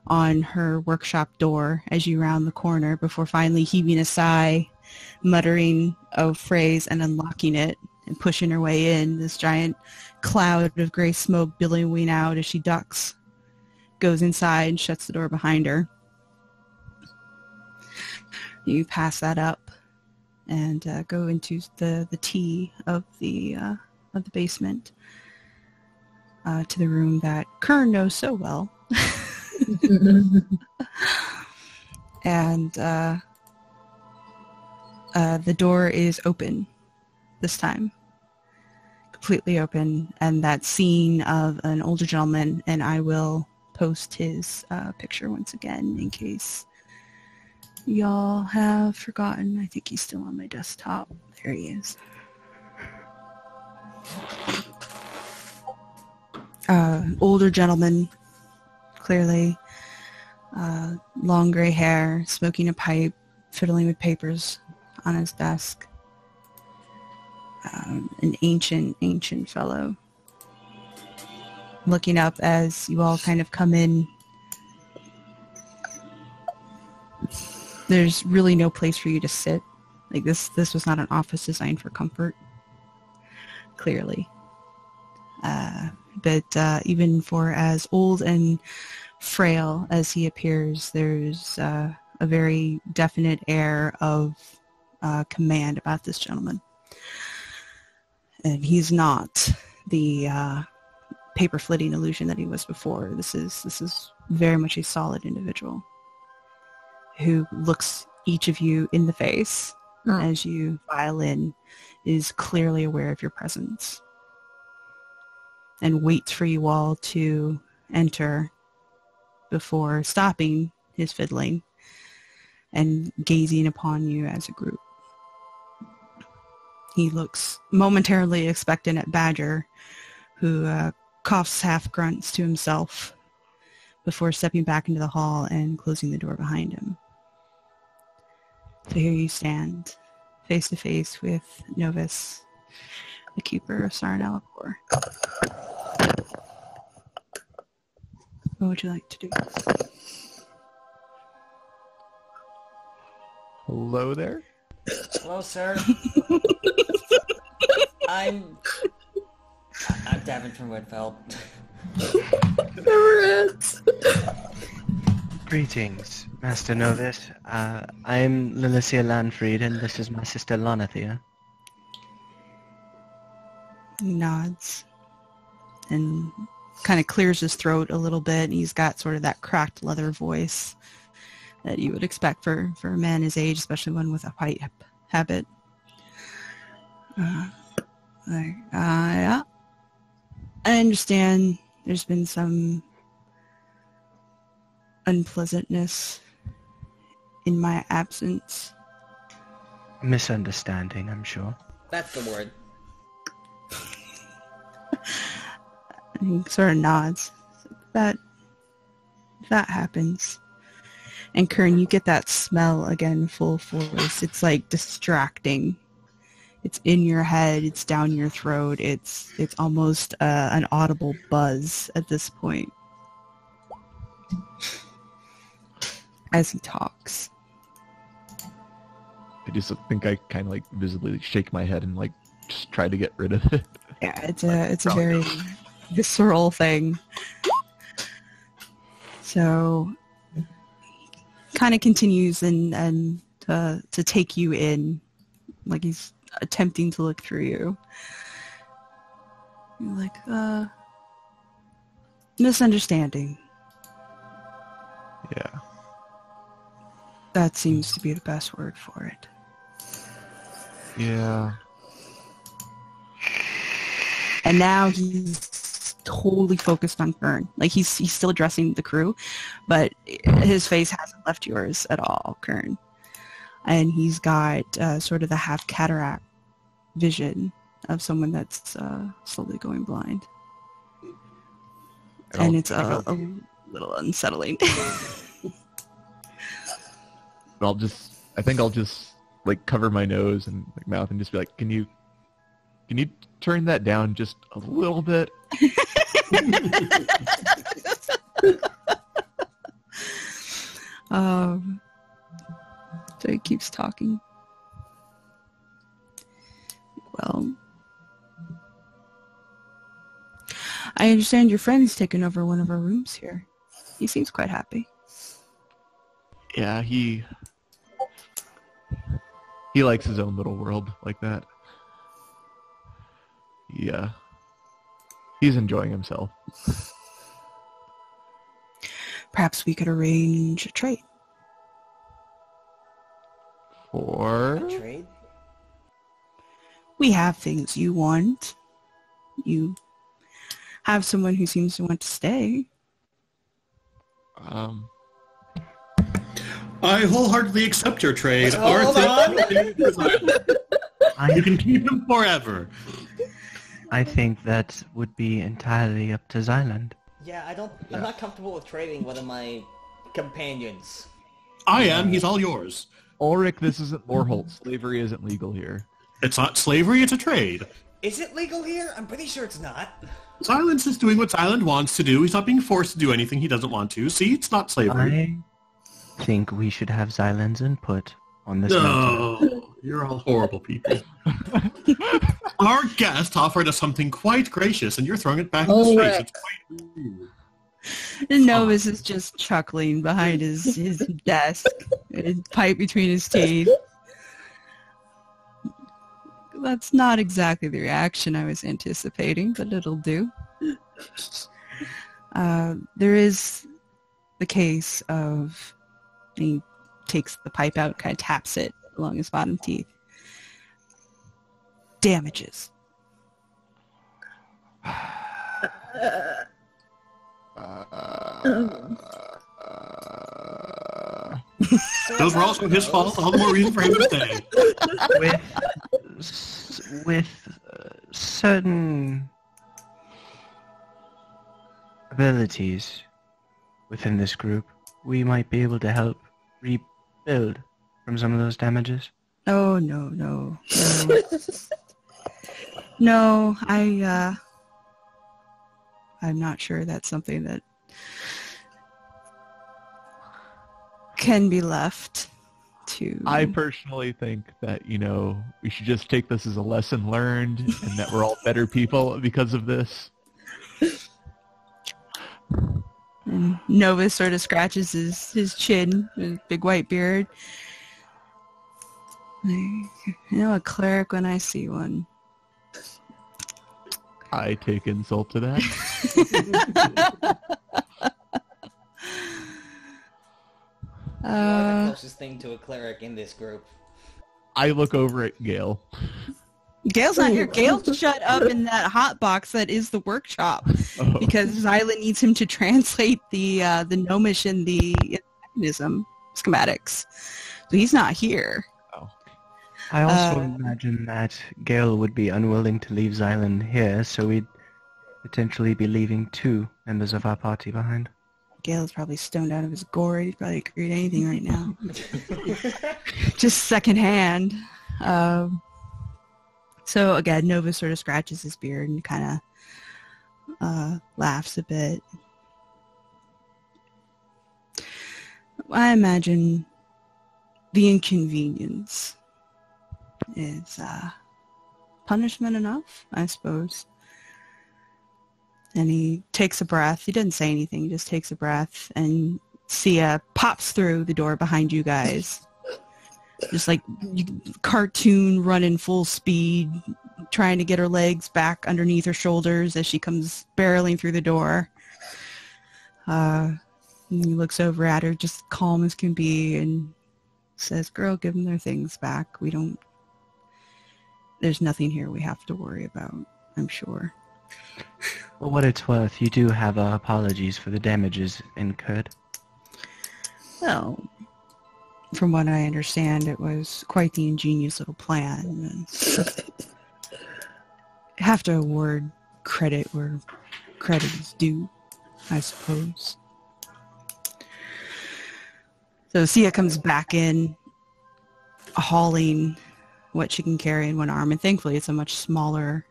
on her workshop door as you round the corner before finally heaving a sigh, muttering a phrase and unlocking it and pushing her way in. This giant cloud of gray smoke billowing out as she ducks, goes inside and shuts the door behind her. You pass that up and go into the T of the basement to the room that Kern knows so well. And the door is open this time, completely open, and that scene of an older gentleman, and I will post his picture once again in case y'all have forgotten. I think he's still on my desktop. There he is. Older gentleman, clearly. Long gray hair, smoking a pipe, fiddling with papers on his desk. An ancient fellow. Looking up as you all kind of come in. There's really no place for you to sit. Like this was not an office designed for comfort. Clearly. But even for as old and frail as he appears, there's a very definite air of command about this gentleman. And he's not the paper flitting illusion that he was before. This is very much a solid individual who looks each of you in the face as you file in, is clearly aware of your presence, and waits for you all to enter before stopping his fiddling and gazing upon you as a group. He looks momentarily expectant at Badger, who coughs half grunts to himself before stepping back into the hall and closing the door behind him. So here you stand, face to face with Novus, the keeper of Sarnalapur. What would you like to do? Hello there? Hello, sir. I'm Davynn from Whitfeld. Never ends. Greetings, Master Novus. I'm Liliscea Lanfried, and this is my sister Lanathea. He nods and kind of clears his throat a little bit. He's got sort of that cracked leather voice that you would expect for a man his age, especially one with a white habit. Yeah. I understand there's been some unpleasantness in my absence. Misunderstanding, I'm sure. That's the word. He sort of nods. That happens. And Kern, you get that smell again, full force. It's like distracting. It's in your head. It's down your throat. It's almost an audible buzz at this point as he talks. I just think I kind of like visibly shake my head and like just try to get rid of it. Yeah, it's a very visceral thing. So kind of continues and to take you in, like he's attempting to look through you. You're like, misunderstanding. Yeah. That seems to be the best word for it. Yeah. And now he's totally focused on Kern. Like he's still addressing the crew, but his face hasn't left yours at all, Kern. And he's got sort of the half cataract vision of someone that's slowly going blind. And it's a little unsettling. But I think I'll just like cover my nose and like mouth and just be like, can you turn that down just a little bit? So he keeps talking. Well, I understand your friend's taken over one of our rooms here. He seems quite happy. Yeah, he likes his own little world like that. Yeah. He's enjoying himself. Perhaps we could arrange a trade. For? A trade? We have things you want. You have someone who seems to want to stay. I wholeheartedly accept your trade. Hold on. You can keep him forever. I think that would be entirely up to Xyland. Yeah, I'm not comfortable with trading one of my companions. I am. He's all yours. Ulric, this isn't Loreholt. Slavery isn't legal here. It's not slavery, it's a trade. Is it legal here? I'm pretty sure it's not. Silence is doing what Silent wants to do. He's not being forced to do anything he doesn't want to. See, it's not slavery. I think we should have Xyland's input on this matter. No, you're all horrible people. Our guest offered us something quite gracious, and you're throwing it back in his face. It's quite rude. And Novus is just chuckling behind his desk, his pipe between his teeth. That's not exactly the reaction I was anticipating, but it'll do. There is the case of, he takes the pipe out, kind of taps it along his bottom teeth. Damages. Those were also his fault. All the more reason for him to stay. With certain abilities within this group, we might be able to help rebuild from some of those damages. Oh, no. No, I'm not sure that's something that can be left to... I personally think that, we should just take this as a lesson learned and that we're all better people because of this. And Novus sort of scratches his chin, his big white beard. A cleric when I see one. I take insult to that. You are the closest thing to a cleric in this group. I look over at Gayle. Gayle's not here. Gayle's shut up in that hot box that is the workshop because Xyland needs him to translate the gnomish and the mechanism schematics. So he's not here. I also imagine that Gayle would be unwilling to leave Xyland here, so we'd potentially be leaving 2 members of our party behind. Gayle's probably stoned out of his gourd. He'd probably agree to anything right now. Just secondhand. So again, Nova sort of scratches his beard and kind of laughs a bit. I imagine the inconvenience is punishment enough, I suppose. And he takes a breath. He doesn't say anything. He just takes a breath, and Sia pops through the door behind you guys. Just like cartoon running full speed, trying to get her legs back underneath her shoulders as she comes barreling through the door. And he looks over at her, just calm as can be, and says, "Girl, give them their things back. There's nothing here we have to worry about, I'm sure." For what it's worth, you do have our apologies for the damages incurred. Well, from what I understand, it was quite the ingenious little plan. And have to award credit where credit is due, I suppose. So Sia comes back in, hauling what she can carry in one arm, and thankfully it's a much smaller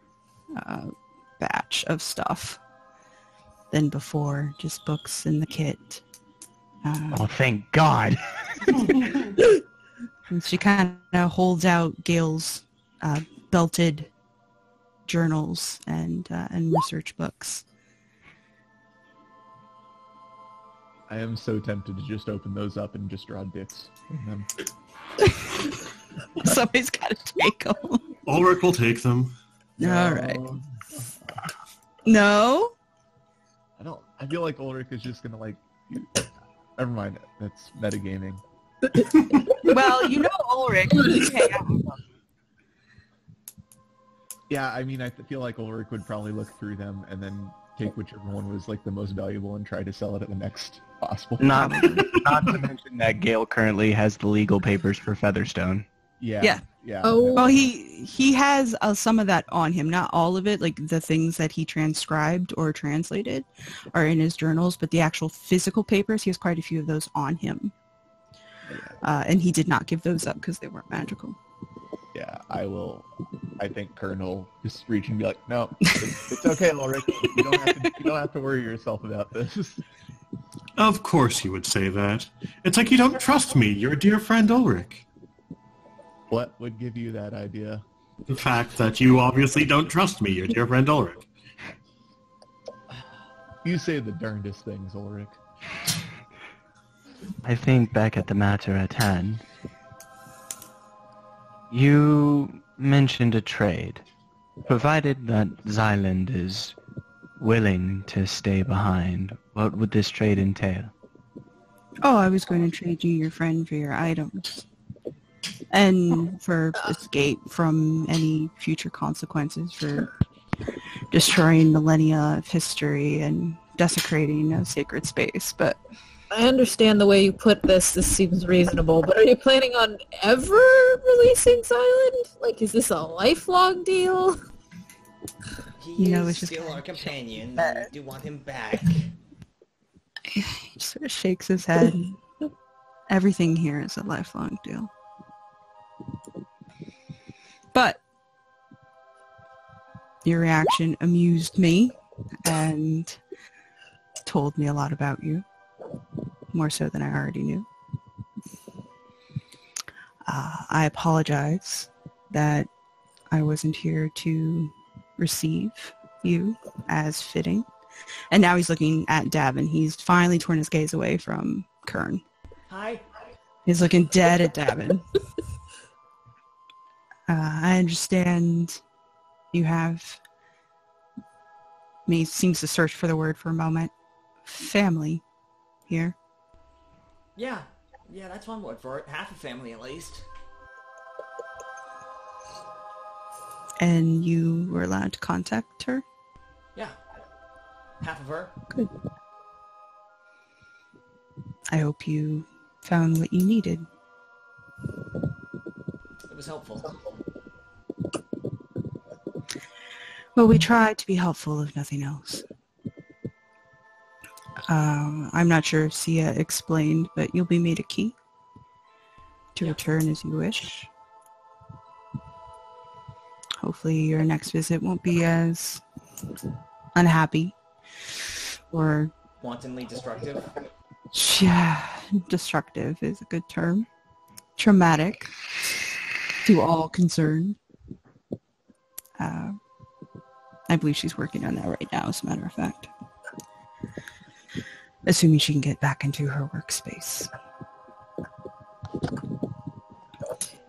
batch of stuff. than before, just books in the kit. Oh, thank God. And she kind of holds out Gayle's belted journals and research books. I am so tempted to just open those up and just draw dicks in them. Somebody's got to take them. Ulric will take them. All right. No? I feel like Ulric is just gonna like... Never mind, that's metagaming. Well, you know Ulric. You hang out with him. Yeah, I mean, I feel like Ulric would probably look through them and then take whichever one was like the most valuable and try to sell it at the next possible. Not to mention that Gayle currently has the legal papers for Featherstone. Yeah. Oh. Well, he has some of that on him. Not all of it. Like the things that he transcribed or translated are in his journals, but the actual physical papers, he has quite a few of those on him. And he did not give those up because they weren't magical. Yeah, I think Kern will just reach and be like, no, it's okay, Ulric. You don't have to worry yourself about this. Of course you would say that. It's like you don't trust me, your dear friend Ulric. What would give you that idea? The fact that you obviously don't trust me, your dear friend Ulric. You say the darndest things, Ulric. I think back at the matter at hand. You mentioned a trade. Provided that Xyland is willing to stay behind, what would this trade entail? Oh, I was going to trade you your friend for your items. And for escape from any future consequences for destroying millennia of history and desecrating a sacred space, but... I understand the way you put this. This seems reasonable, but are you planning on ever releasing Xyland? Like, is this a lifelong deal? He No, is it's just still our companion. We do want him back. He sort of shakes his head. Everything here is a lifelong deal. But your reaction amused me and told me a lot about you. More so than I already knew. I apologize that I wasn't here to receive you as fitting. And now he's looking at Davynn. He's finally torn his gaze away from Kern. Hi. He's looking dead at Davynn. I understand you have... He seems to search for the word for a moment. Family here. Yeah, that's one word for it. Half a family, at least. And you were allowed to contact her? Yeah. Half of her. Good. I hope you found what you needed. It was helpful. Well, we tried to be helpful, if nothing else. I'm not sure if Sia explained, but you'll be made a key to return as you wish. Hopefully your next visit won't be as unhappy or... Wantonly destructive? Yeah, destructive is a good term. Traumatic to all concerned. I believe she's working on that right now, as a matter of fact. Assuming she can get back into her workspace.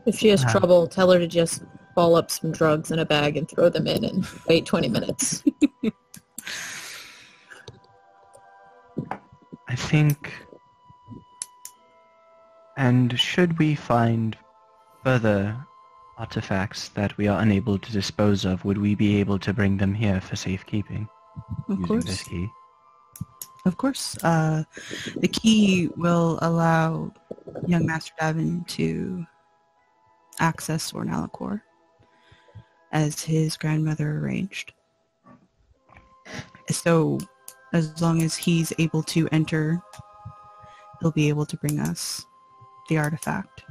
If she has trouble, tell her to just ball up some drugs in a bag and throw them in and wait 20 minutes. I think... And should we find further artifacts that we are unable to dispose of, would we be able to bring them here for safekeeping? Of using course. this key? Of course. The key will allow young Master Davynn to access Ornalacor as his grandmother arranged. So as long as he's able to enter, he'll be able to bring us the artifact.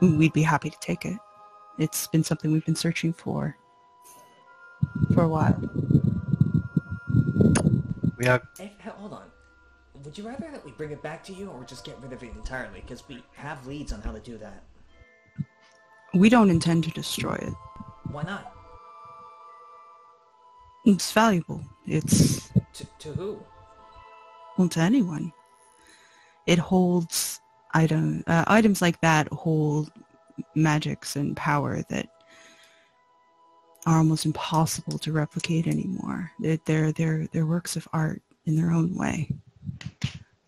We'd be happy to take it. It's been something we've been searching for a while. We are... Hold on. Would you rather that we bring it back to you, or just get rid of it entirely? Because we have leads on how to do that. We don't intend to destroy it. Why not? It's valuable. It's... To who? Well, to anyone. It holds items like that hold magics and power that are almost impossible to replicate anymore. They're works of art in their own way.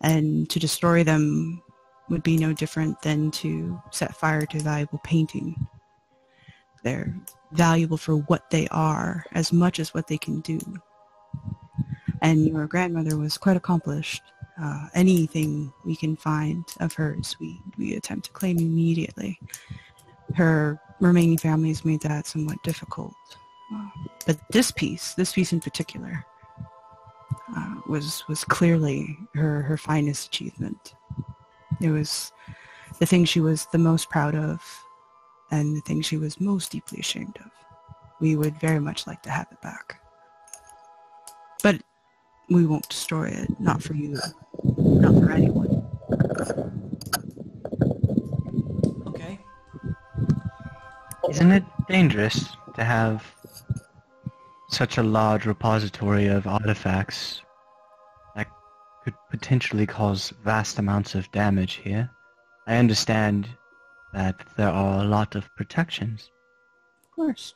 And to destroy them would be no different than to set fire to a valuable painting. They're valuable for what they are as much as what they can do. And your grandmother was quite accomplished. Anything we can find of hers, we attempt to claim immediately. Her remaining family has made that somewhat difficult. But this piece in particular, was clearly her finest achievement. It was the thing she was the most proud of, and the thing she was most deeply ashamed of. We would very much like to have it back. But we won't destroy it, not for you, not for anyone. Okay. Isn't it dangerous to have such a large repository of artifacts that could potentially cause vast amounts of damage here? I understand that there are a lot of protections. Of course.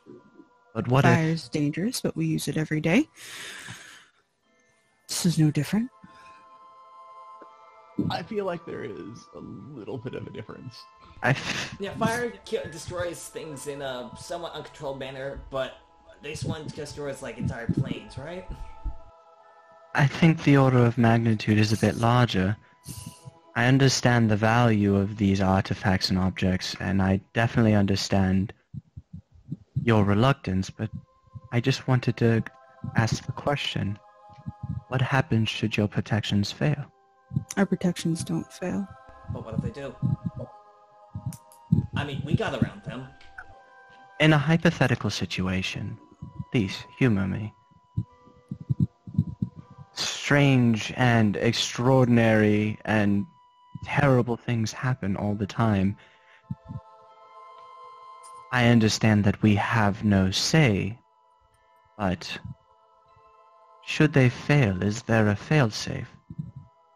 But what Fire if... is dangerous, but we use it every day. This is no different. I feel like there is a little bit of a difference. Yeah, fire destroys things in a somewhat uncontrolled manner, but this one destroys like entire planes, right? I think the order of magnitude is a bit larger. I understand the value of these artifacts and objects, and I definitely understand your reluctance, but I just wanted to ask the question. What happens should your protections fail? Our protections don't fail. But what if they do? I mean, we got around them. In a hypothetical situation, please humor me. Strange and extraordinary and terrible things happen all the time. I understand that we have no say, but should they fail, is there a failsafe?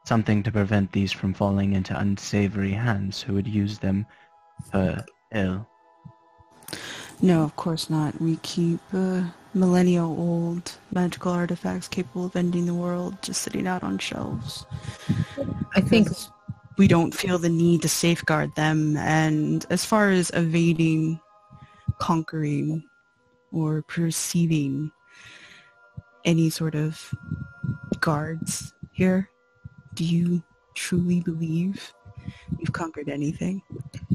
Something to prevent these from falling into unsavory hands who would use them for ill? No, of course not. We keep millennial-old magical artifacts capable of ending the world just sitting out on shelves. I think Because we don't feel the need to safeguard them, and as far as evading, conquering, or perceiving any sort of guards here, do you truly believe you've conquered anything?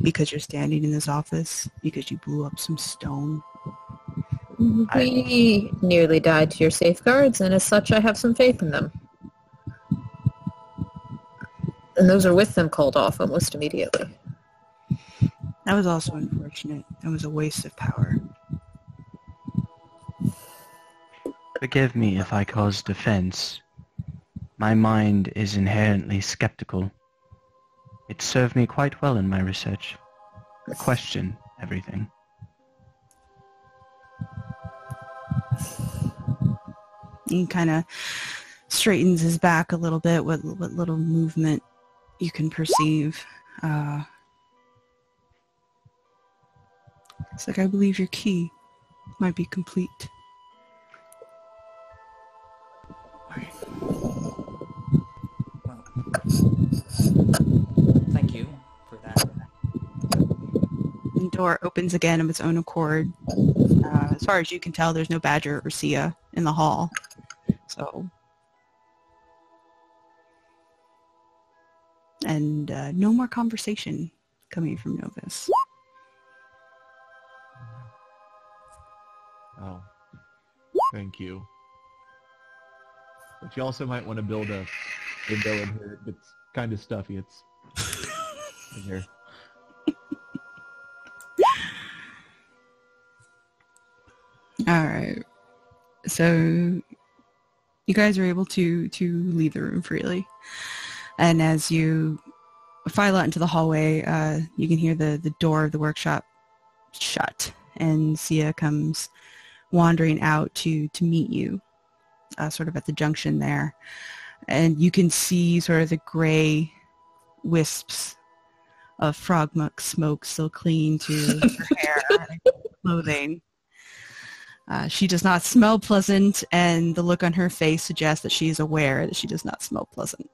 Because you're standing in this office? Because you blew up some stone? we nearly died to your safeguards, and as such I have some faith in them. And those are with them called off almost immediately. That was also unfortunate. That was a waste of power. Forgive me if I caused offense. My mind is inherently skeptical. It served me quite well in my research. Question everything. He kind of straightens his back a little bit, what little movement you can perceive. It's like, I believe your key might be complete. Well, thank you for that. The door opens again of its own accord. As far as you can tell, there's no Badger or Sia in the hall. So, and no more conversation coming from Novus. Oh, thank you. But you also might want to build a window in here. It's kind of stuffy. It's in here. All right. So you guys are able to leave the room freely. And as you file out into the hallway, you can hear the door of the workshop shut, and Sia comes wandering out to meet you, sort of at the junction there. And you can see sort of the gray wisps of frog muck smoke still clinging to her hair and clothing. She does not smell pleasant, and the look on her face suggests that she is aware that she does not smell pleasant.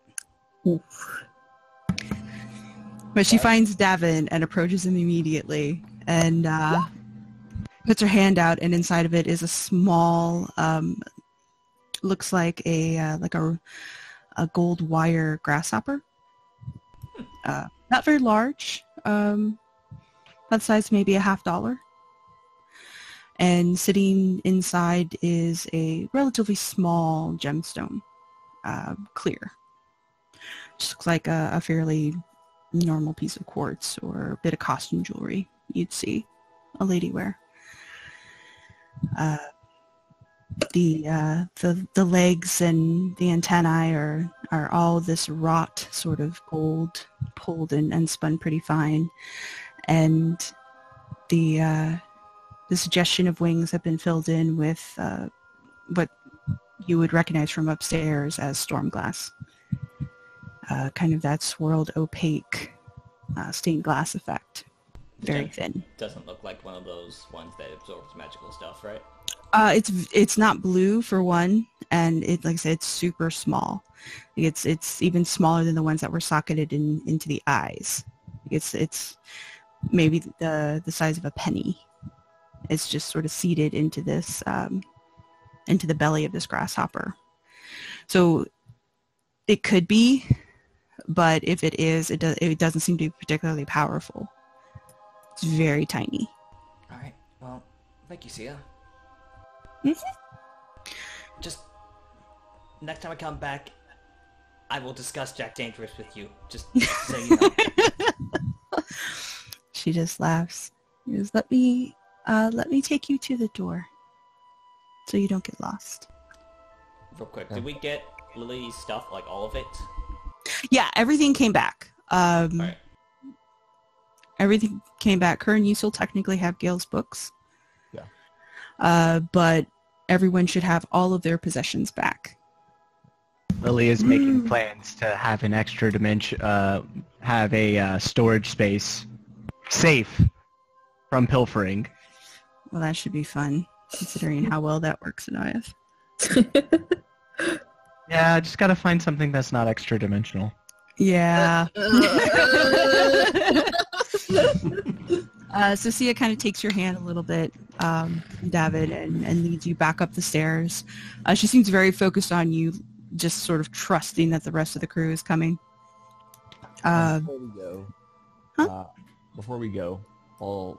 Oof. But she finds Davynn and approaches him immediately and puts her hand out, and inside of it is a small, looks like a gold wire grasshopper. Not very large, that size maybe $50. And sitting inside is a relatively small gemstone, clear. Just looks like a fairly normal piece of quartz or a bit of costume jewelry you'd see a lady wear. The legs and the antennae are all this wrought sort of gold, pulled and spun pretty fine, and the suggestion of wings have been filled in with what you would recognize from upstairs as storm glass. Kind of that swirled opaque stained glass effect. Very thin. Doesn't look like one of those ones that absorbs magical stuff, right? It's not blue for one, and like I said, it's super small. It's even smaller than the ones that were socketed into the eyes. It's maybe the size of a penny. It's just sort of seated into this into the belly of this grasshopper. So it could be, but if it is, it doesn't seem to be particularly powerful. It's very tiny. All right. Well, thank you, Sia. Mm-hmm. Just next time I come back, I will discuss Jack Dangerous with you. Just so you know. She just laughs. She goes, let me take you to the door so you don't get lost. Real quick, did we get Lily's stuff, like all of it? Yeah, everything came back. All right. Everything came back. Kern, you still technically have Gayle's books. Yeah. But everyone should have all of their possessions back. Lily is making plans to have an extra dimension, have a storage space safe from pilfering. Well, that should be fun, considering how well that works in Iyith. Yeah, I just gotta find something that's not extra dimensional. Yeah. So Sia kind of takes your hand a little bit, Davynn, and leads you back up the stairs. She seems very focused on you, just sort of trusting that the rest of the crew is coming. Before we go, I'll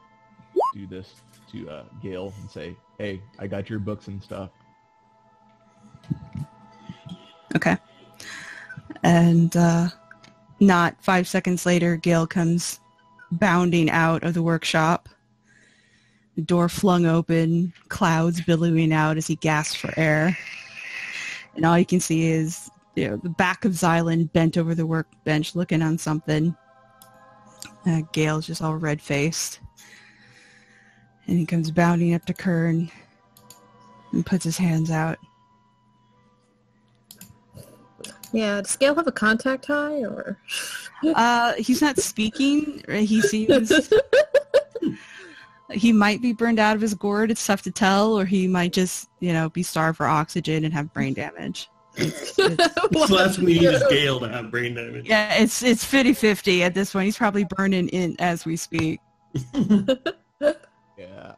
do this to Gayle and say, hey, I got your books and stuff. Okay. And not 5 seconds later, Gayle comes bounding out of the workshop. The door flung open, clouds billowing out as he gasps for air. And all you can see is, the back of Xylan bent over the workbench looking on something. Gayle's just all red-faced. And he comes bounding up to Kern and puts his hands out. Yeah, does Gayle have a contact high, or? He's not speaking. He seems... He might be burned out of his gourd, it's tough to tell, or he might just, be starved for oxygen and have brain damage. The last thing we need is Gayle to have brain damage. Yeah, it's 50-50 at this point. He's probably burning in as we speak. Yeah,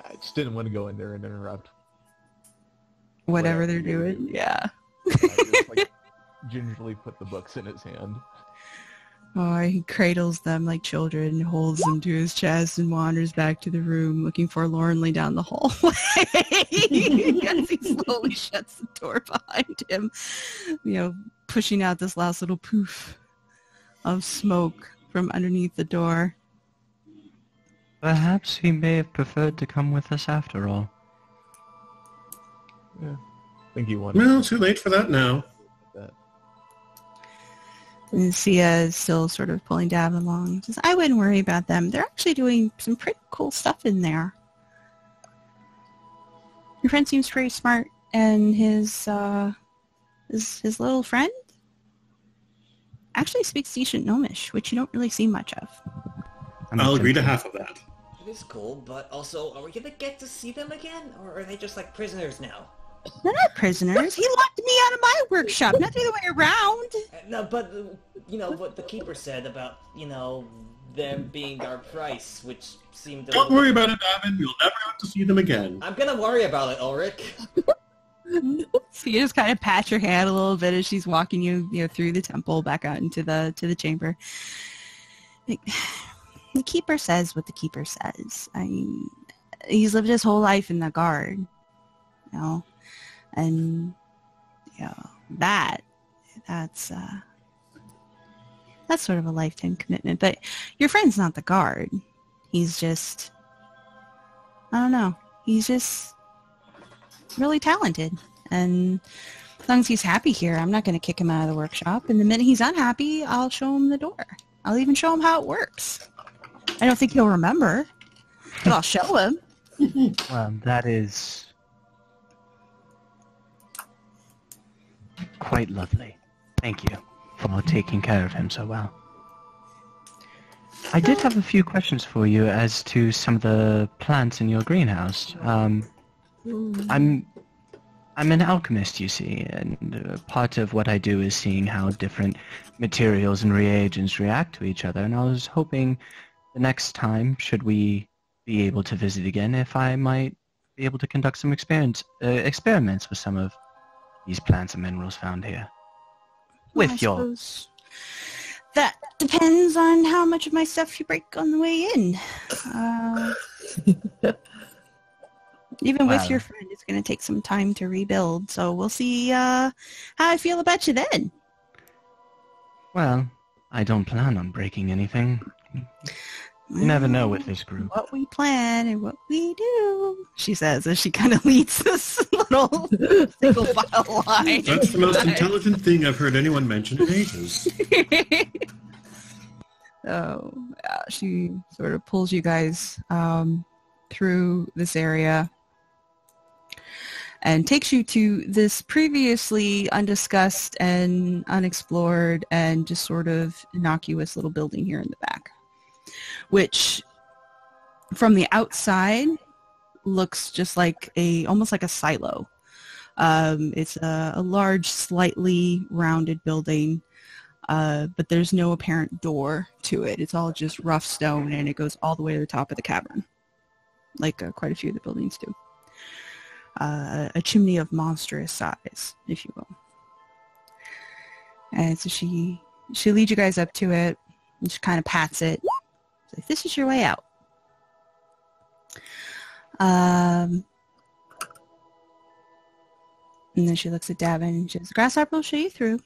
I just didn't want to go in there and interrupt. Whatever they're doing, yeah. I just, gingerly put the books in his hand. Oh, he cradles them like children, holds them to his chest, and wanders back to the room, looking forlornly down the hallway as he slowly shuts the door behind him, pushing out this last little poof of smoke from underneath the door. Perhaps he may have preferred to come with us after all. Yeah. think he wanted. No, too late for that now. That. And Sia is still sort of pulling Davin along. Says, I wouldn't worry about them. They're actually doing some pretty cool stuff in there. Your friend seems pretty smart, and his little friend actually speaks decent Gnomish, which you don't really see much of. I'll agree to half of that. It is cool, but also, are we gonna get to see them again? Or are they just like prisoners now? They're not prisoners. He locked me out of my workshop, not the other way around. No, but, what the keeper said about, them being our price, which seemed to... Don't worry about it, Davynn. You'll never have to see them again. I'm gonna worry about it, Ulric. So you just kind of pat your hand a little bit as she's walking you, through the temple back out into the chamber. Like, the keeper says what the keeper says. I mean, he's lived his whole life in the guard, and that's sort of a lifetime commitment. But your friend's not the guard. He's just, I don't know. He's just really talented, and as long as he's happy here, I'm not going to kick him out of the workshop. And the minute he's unhappy, I'll show him the door. I'll even show him how it works. I don't think he'll remember, but I'll show him. Well, that is quite lovely. Thank you for taking care of him so well. I did have a few questions for you as to some of the plants in your greenhouse. I'm an alchemist, you see, and part of what I do is seeing how different materials and reagents react to each other, and I was hoping the next time, should we be able to visit again, if I might be able to conduct some experiments with some of these plants and minerals found here. With your... Suppose that depends on how much of my stuff you break on the way in. Even with your friend, it's going to take some time to rebuild, so we'll see how I feel about you then. Well, I don't plan on breaking anything. You never know with this group. What we plan and what we do, she says as she kind of leads this little single file line. That's the most intelligent thing I've heard anyone mention in ages. So she sort of pulls you guys through this area and takes you to this previously undiscussed and unexplored and just sort of innocuous little building here in the back, which from the outside looks just like almost like a silo. It's a large, slightly rounded building, but there's no apparent door to it. It's all just rough stone, and it goes all the way to the top of the cavern, like quite a few of the buildings do. A chimney of monstrous size, if you will. And so she leads you guys up to it, and she kind of pats it. It's like, this is your way out. And then she looks at Davin and she says, Grasshopper will show you through.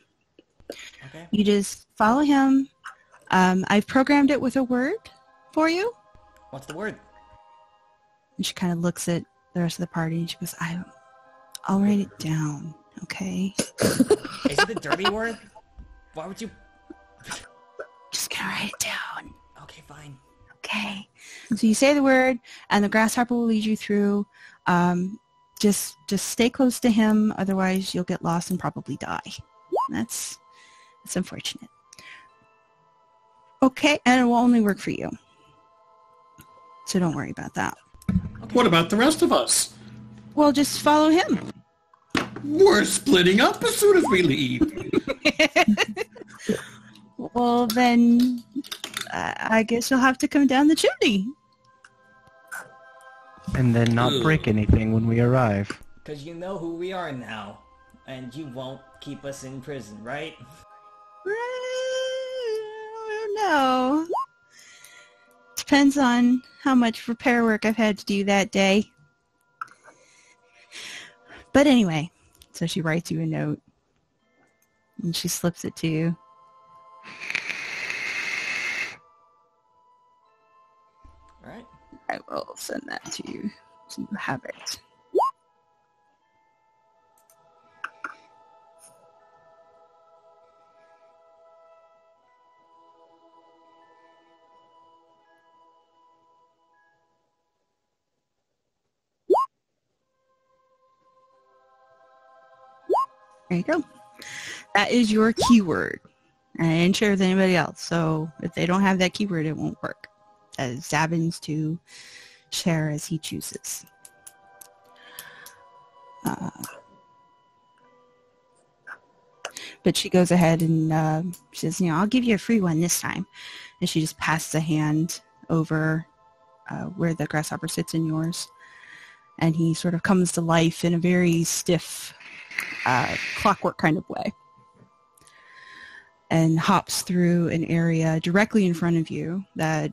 Okay. You just follow him. I've programmed it with a word for you. What's the word? And she kind of looks at the rest of the party and she goes, I'll write it down, okay? Is it a dirty word? Why would you... Just gonna write it down. Okay, fine. Okay. So you say the word and the grasshopper will lead you through. Just stay close to him, otherwise you'll get lost and probably die. That's unfortunate. Okay, and it will only work for you. So don't worry about that. Okay. What about the rest of us? Well, just follow him. We're splitting up as soon as we leave. Well, then I guess you'll have to come down the chimney. And then not break anything when we arrive. Because you know who we are now. And you won't keep us in prison, right? No. Depends on how much repair work I've had to do that day. But anyway, so she writes you a note. And she slips it to you. Alright. I will send that to you so you have it. There you go. That is your keyword. And I didn't share with anybody else, so if they don't have that keyword, it won't work. As Davynn's to share as he chooses. But she goes ahead and she says, I'll give you a free one this time. And she just passes a hand over where the grasshopper sits in yours. And he sort of comes to life in a very stiff, clockwork kind of way. And hops through an area directly in front of you that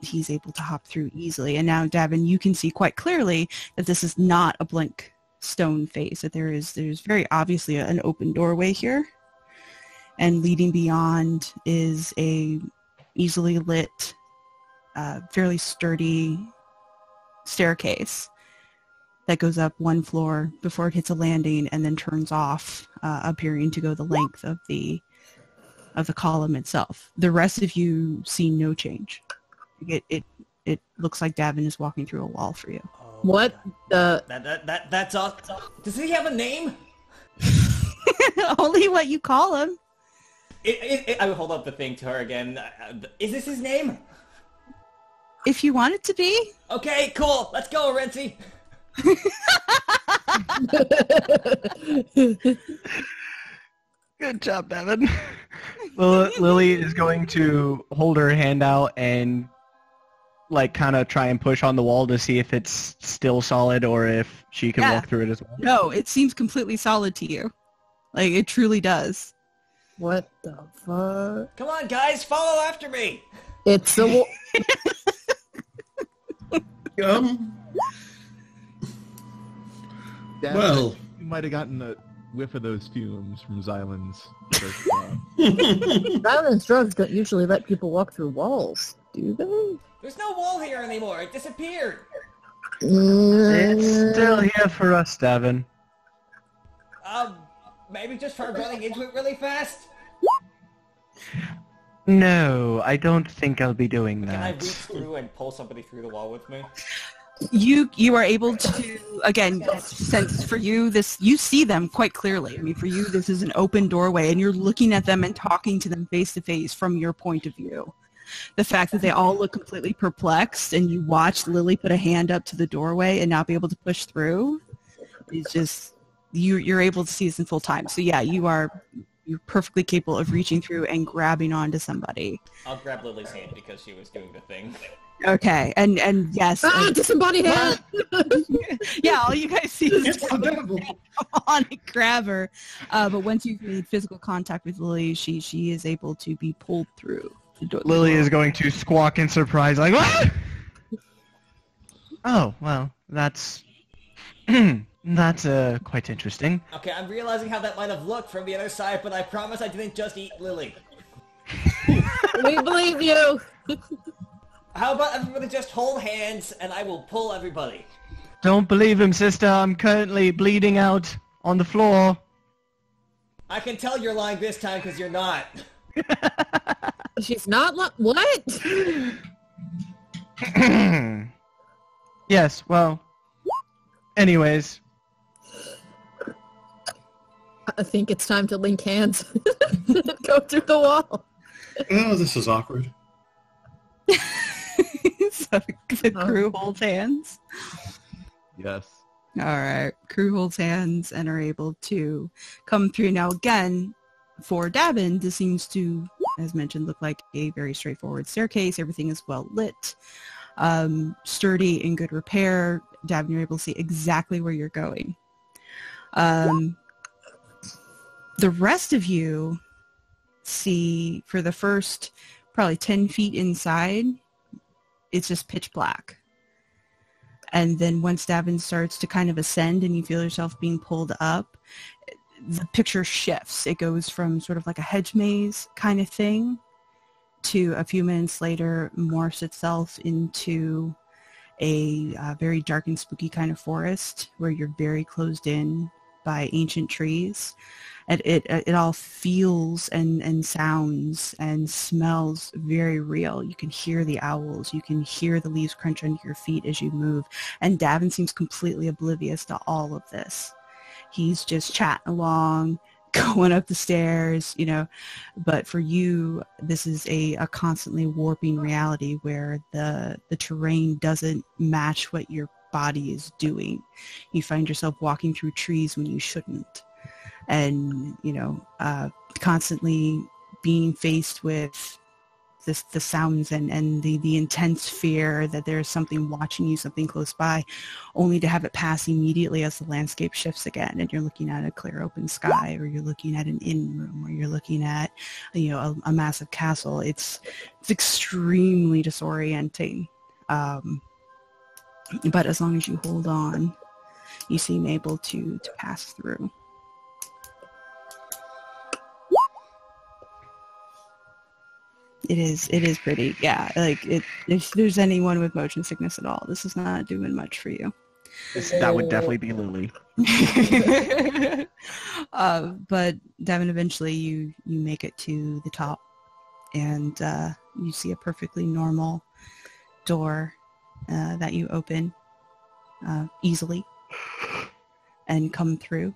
he's able to hop through easily. And now, Davynn, you can see quite clearly that this is not a blank stone face, that there's very obviously an open doorway here. And leading beyond is a easily lit, fairly sturdy staircase that goes up one floor before it hits a landing and then turns off, appearing to go the length of the column itself. The rest of you see no change. It looks like Davynn is walking through a wall for you. Oh, What the? That's all. Does he have a name? Only what you call him. I will hold up the thing to her again. Is this his name? If you want it to be. Okay, cool. Let's go, Renzi. Good job, Davynn. Lily is going to hold her hand out and kind of try and push on the wall to see if it's still solid or if she can walk through it as well. No, it seems completely solid to you. It truly does. What the fuck? Come on, guys, follow after me. It's a Well, you might have gotten a whiff of those fumes from Xylan's first job. Xylan's drugs don't usually let people walk through walls, do they? There's no wall here anymore. It disappeared. It's still here for us, Davynn. Maybe just for running into it really fast? No, I don't think I'll be doing that. Can I reach through and pull somebody through the wall with me? You are able to, again, since for you, you see them quite clearly. I mean, for you, this is an open doorway, and you're looking at them and talking to them face to face from your point of view. The fact that they all look completely perplexed, and you watch Lily put a hand up to the doorway and not be able to push through, is just, you're able to see this in full time. So yeah, you're perfectly capable of reaching through and grabbing onto somebody. I'll grab Lily's hand because she was doing the thing. Okay, and yes. Disembodied hand! Yeah, all you guys see is on it, grab her. But once you've made physical contact with Lily, she is able to be pulled through the door. Lily is going to squawk in surprise, like, what? Oh, well, that's quite interesting. Okay, I'm realizing how that might have looked from the other side, but I promise I didn't just eat Lily. We believe you! How about everybody just hold hands and I will pull everybody? Don't believe him, sister. I'm currently bleeding out on the floor. I can tell you're lying this time because you're not. She's not what? Yes, well, anyways. I think it's time to link hands. Go through the wall. Oh, this is awkward. So the crew holds hands. Yes. All right. Crew holds hands and are able to come through. Now, again, for Davynn, this seems to, as mentioned, look like a very straightforward staircase. Everything is well lit, sturdy, in good repair. Davynn, you're able to see exactly where you're going. The rest of you see, for the first probably 10 feet inside, it's just pitch black. And then once Davynn starts to kind of ascend and you feel yourself being pulled up, the picture shifts. It goes from sort of like a hedge maze kind of thing to a few minutes later morphs itself into a very dark and spooky kind of forest where you're very closed in by ancient trees. And it all feels and sounds and smells very real. You can hear the owls. You can hear the leaves crunch under your feet as you move. And Davynn seems completely oblivious to all of this. he's just chatting along, going up the stairs, you know. But for you, this is a constantly warping reality where the terrain doesn't match what your body is doing. You find yourself walking through trees when you shouldn't, and you know, constantly being faced with the sounds and the intense fear that there's something watching you, something close by, only to have it pass immediately as the landscape shifts again, and you're looking at a clear open sky, or you're looking at an inn room, or you're looking at, you know, a massive castle. It's extremely disorienting. But as long as you hold on, you seem able to pass through. It is pretty, yeah. Like, if there's anyone with motion sickness at all, this is not doing much for you. That would definitely be Lily. But Davynn, eventually you make it to the top, and you see a perfectly normal door that you open easily and come through.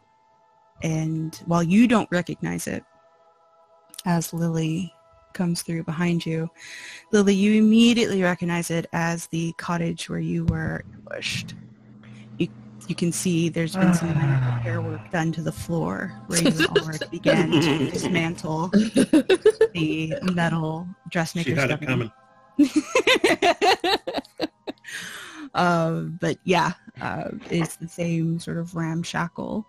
And while you don't recognize it, as Lily comes through behind you, Lily, you immediately recognize it as the cottage where you were ambushed. You can see there's been some repair work done to the floor where you already began to dismantle the metal dressmaker's She had it oven. coming. But yeah, it's the same sort of ramshackle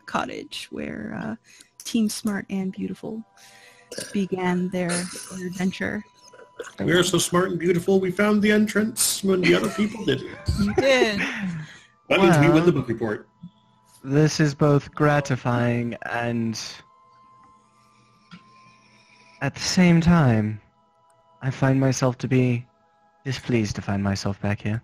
cottage where Team Smart and Beautiful began their adventure. We are so smart and beautiful, we found the entrance when the other people didn't. You did. That means we win the book report. This is both gratifying and, at the same time, I find myself to be displeased to find myself back here.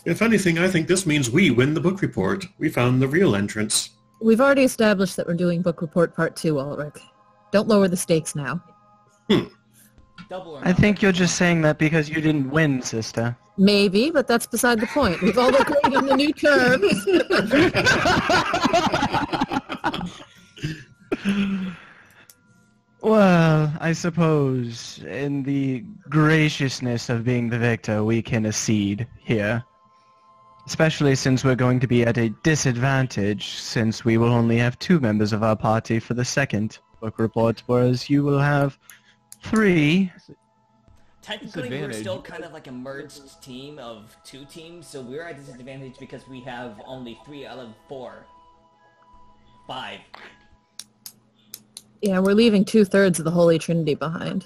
If anything, I think this means we win the book report. We found the real entrance. We've already established that we're doing book report part 2, Ulric. Don't lower the stakes now. Double or I think you're just saying that because you didn't win, sister. Maybe, but that's beside the point. We've all agreed on the new terms. Well, I suppose in the graciousness of being the victor, we can accede here. Especially since we're going to be at a disadvantage, since we will only have 2 members of our party for the second book report, whereas you will have 3. Technically, we're still kind of like a merged team of 2 teams, so we're at a disadvantage because we have only 3 out of 4. 5. Yeah, we're leaving 2/3 of the Holy Trinity behind.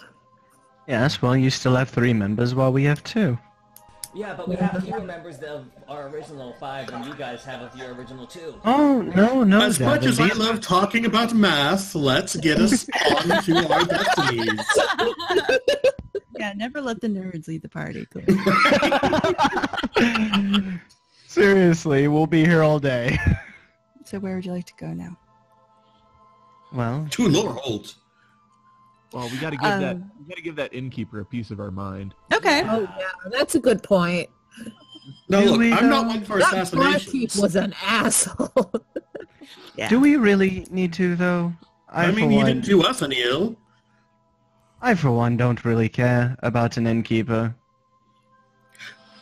Yes, well, you still have 3 members while we have 2. Yeah, but we have fewer members of our original 5 than you guys have of your original 2. Oh, no, As much Davynn, as I love talking about math, let's get us on to our destinies. Yeah, never let the nerds lead the party. Seriously, we'll be here all day. So where would you like to go now? Well, To Lorehold. Well, we gotta give that innkeeper a piece of our mind. Okay. Oh, yeah, that's a good point. No, Do look, we, I'm not though? one for That assassinations. barkeep was an asshole. Yeah. do we really need to, though? I mean, he didn't do us any ill. I, for one, don't really care about an innkeeper.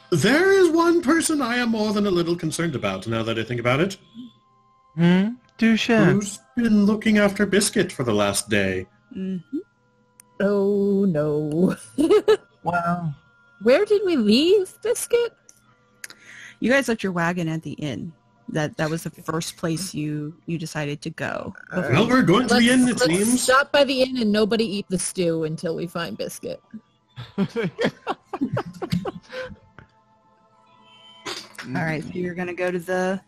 There is one person I am more than a little concerned about, now that I think about it. Do share. Who's been looking after Biscuit for the last day? Mm-hmm. Oh, no. Well, Where did we leave Biscuit? You guys left your wagon at the inn. That was the first place you decided to go. Well, we're going to the inn, it Let's seems. stop by the inn and nobody eat the stew until we find Biscuit. All right, so you're gonna go to the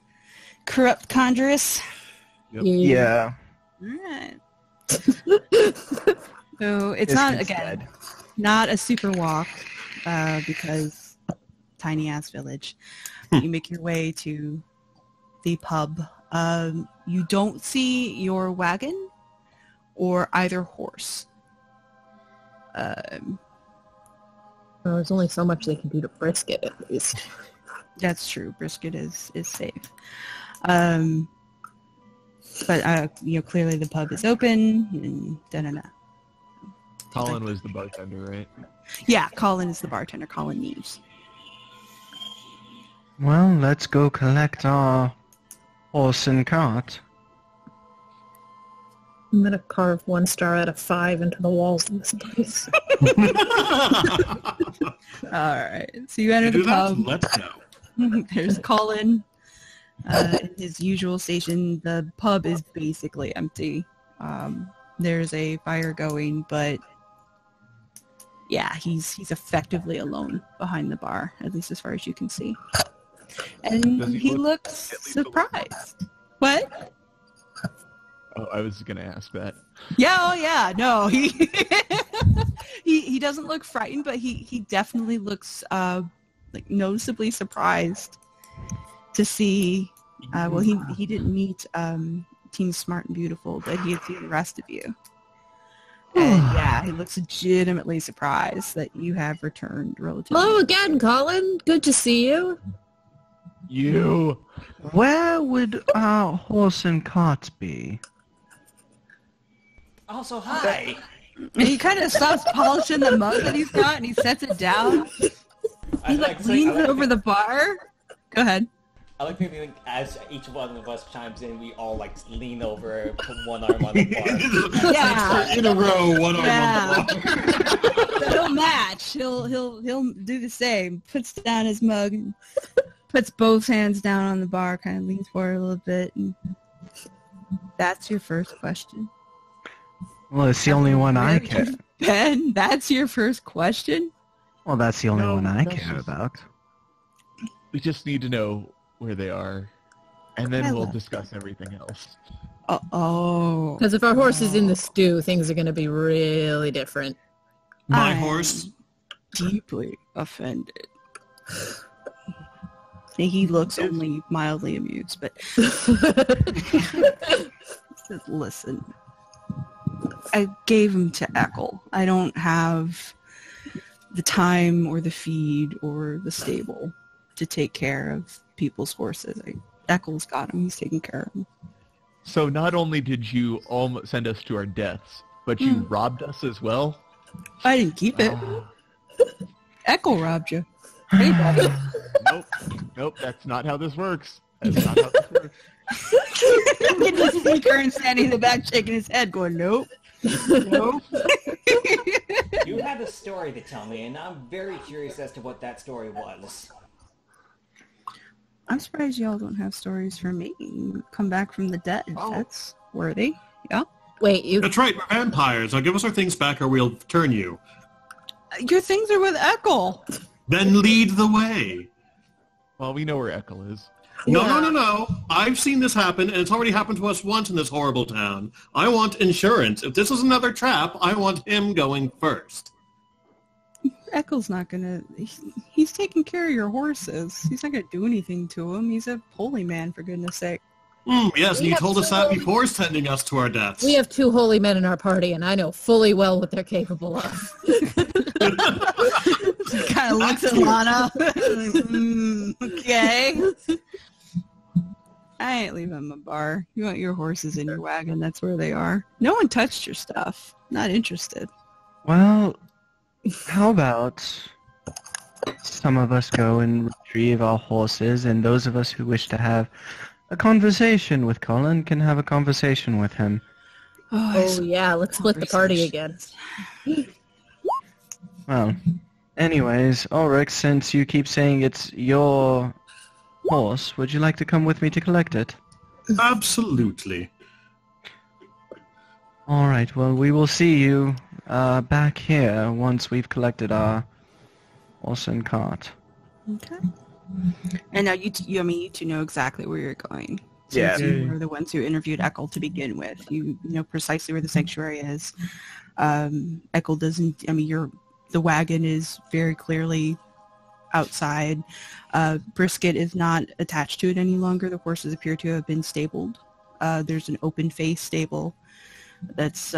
corrupt conjuress. yeah. All right. So it's This not, is again, dead. not a super walk because tiny ass village. You make your way to the pub. You don't see your wagon or either horse. Well, there's only so much they can do to Brisket, at least. That's true. Brisket is safe. But clearly the pub is open and da-da-da. Colin was the bartender, right? Yeah, Colin is the bartender. Colin Neves. Well, let's go collect our horse and cart. I'm going to carve 1 star out of 5 into the walls of this place. All right. So you enter the pub. Let's go. There's Colin in his usual station. The pub is basically empty. There's a fire going, but yeah, he's effectively alone behind the bar, at least as far as you can see. And he looks surprised. What? Oh, I was going to ask that. Yeah, oh yeah, no, he he doesn't look frightened, but he definitely looks like noticeably surprised to see. Well, he didn't meet Team Smart and Beautiful, but he had seen the rest of you. And yeah, he looks legitimately surprised that you have returned relatively. Hello again, Colin. Good to see you. You. Where would our horse and cart be? Also, hi. And he kind of stops polishing the mug that he's got, and he sets it down. He leans over the bar. Go ahead. I like to think as each one of us chimes in, we all lean over, put one arm on the bar. Yeah. In a row, one arm on the bar. He'll match. He'll do the same. Puts down his mug, and puts both hands down on the bar, kind of leans forward a little bit, and that's your first question. Well, it's the only one I care. Ben, that's your first question? Well, that's the only one I care about. We just need to know where they are, and then we'll discuss everything else. Oh. Because if our horse is in the stew, things are going to be really different. My horse? Deeply offended. He looks only mildly amused, but... Listen. I gave him to Eckle. I don't have the time or the feed or the stable to take care of people's horses. Eckle's got him. He's taking care of him. So not only did you almost send us to our deaths, but you robbed us as well? I didn't keep it. Eckle robbed you. Hey, buddy. Nope, that's not how this works. That's not how this works. You can just see Kern standing in the back shaking his head going, nope. Nope. You have a story to tell me, and I'm very curious as to what that story was. I'm surprised y'all don't have stories for me. You come back from the dead. Oh. That's worthy. Yeah. Wait, you... That's right, we're vampires. Now give us our things back or we'll turn you. Your things are with Eckle. Then lead the way. Well, we know where Eckle is. No. I've seen this happen, and it's already happened to us once in this horrible town. I want insurance. If this is another trap, I want him going first. Eckle's not gonna... He's taking care of your horses. He's not gonna do anything to him. He's a holy man, for goodness sake. Yes, and you told us that before sending us to our deaths. We have 2 holy men in our party, and I know fully well what they're capable of. Kind of looks at Lana. Okay. I ain't leaving my bar. You want your horses in your wagon, that's where they are. No one touched your stuff. Not interested. Well, how about some of us go and retrieve our horses, and those of us who wish to have a conversation with Colin can have a conversation with him. Oh yeah, let's split the party again. Well, anyways, Ulric, since you keep saying it's your horse, would you like to come with me to collect it? Absolutely. All right, well, we will see you back here once we've collected our horse and cart. Okay. And now you two know exactly where you're going. Since you were the ones who interviewed Eckle to begin with. You know precisely where the sanctuary is. Eckle doesn't, the wagon is very clearly outside. Brisket is not attached to it any longer. The horses appear to have been stabled. There's an open face stable that's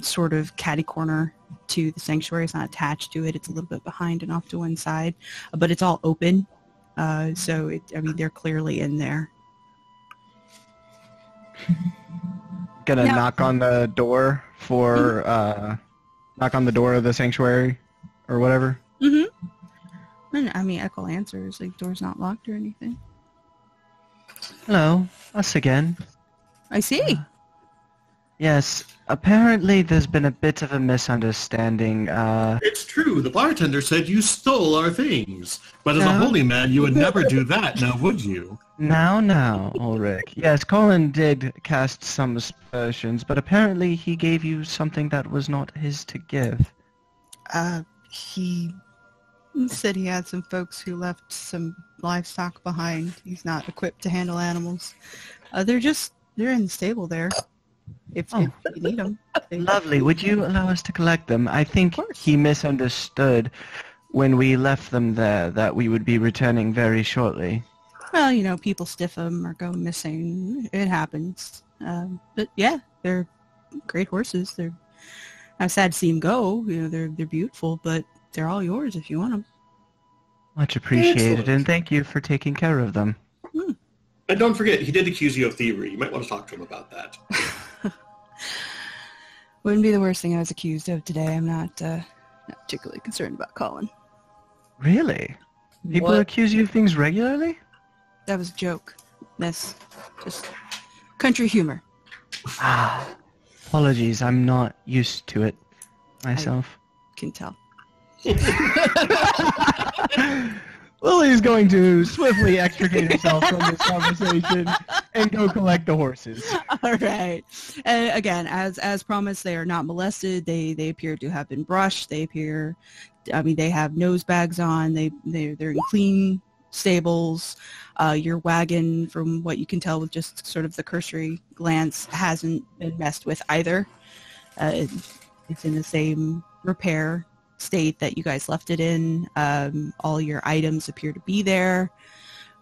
sort of catty corner to the sanctuary. It's not attached to it. It's a little bit behind and off to one side, but it's all open. So, they're clearly in there. Gonna No. knock on the door for, knock on the door of the sanctuary or whatever. Mm-hmm. Echo answers. Like, door's not locked or anything. Hello, us again. I see. Yes, apparently there's been a bit of a misunderstanding. It's true. The bartender said you stole our things. But as a No. holy man, you would never do that, now would you? Now, Ulric. Yes, Colin did cast some aspersions, but apparently he gave you something that was not his to give. He said he had some folks who left some livestock behind. He's not equipped to handle animals. They're in the stable there. If you need them. Lovely. Would you allow us to collect them? I think course. he misunderstood when we left them there that we would be returning very shortly. Well, people stiff them or go missing. It happens. But yeah, they're great horses. I'm sad to see them go. They're beautiful, but they're all yours if you want them. Much appreciated, Excellent. and thank you for taking care of them. And don't forget, he did accuse you of thievery. You might want to talk to him about that. Wouldn't be the worst thing I was accused of today. I'm not particularly concerned about Colin. Really? People What? accuse you of things regularly? That was a joke. That's just country humor. Apologies, I'm not used to it myself. Can tell. Lily's going to swiftly extricate herself from this conversation and go collect the horses. All right. And again, as promised, they are not molested. They appear to have been brushed. They have nose bags on. They're in clean stables. Your wagon, from what you can tell with just sort of the cursory glance, hasn't been messed with either. It's in the same repair state that you guys left it in. All your items appear to be there.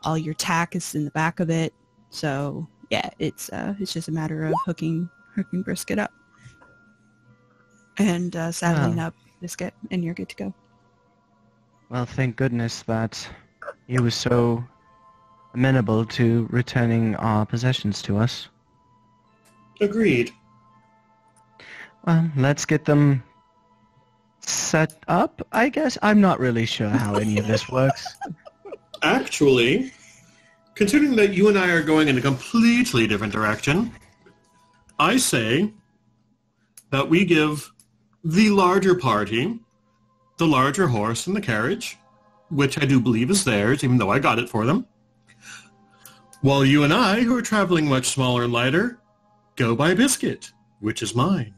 All your tack is in the back of it. So yeah, it's just a matter of hooking Brisket up and saddling up Biscuit, and you're good to go. Well, thank goodness that he was so amenable to returning our possessions to us. Agreed. Well, let's get them set up, I guess. I'm not really sure how any of this works. Actually, considering that you and I are going in a completely different direction, I say that we give the larger party the larger horse and the carriage, which I do believe is theirs, even though I got it for them, while you and I, who are traveling much smaller and lighter, go by Biscuit, which is mine.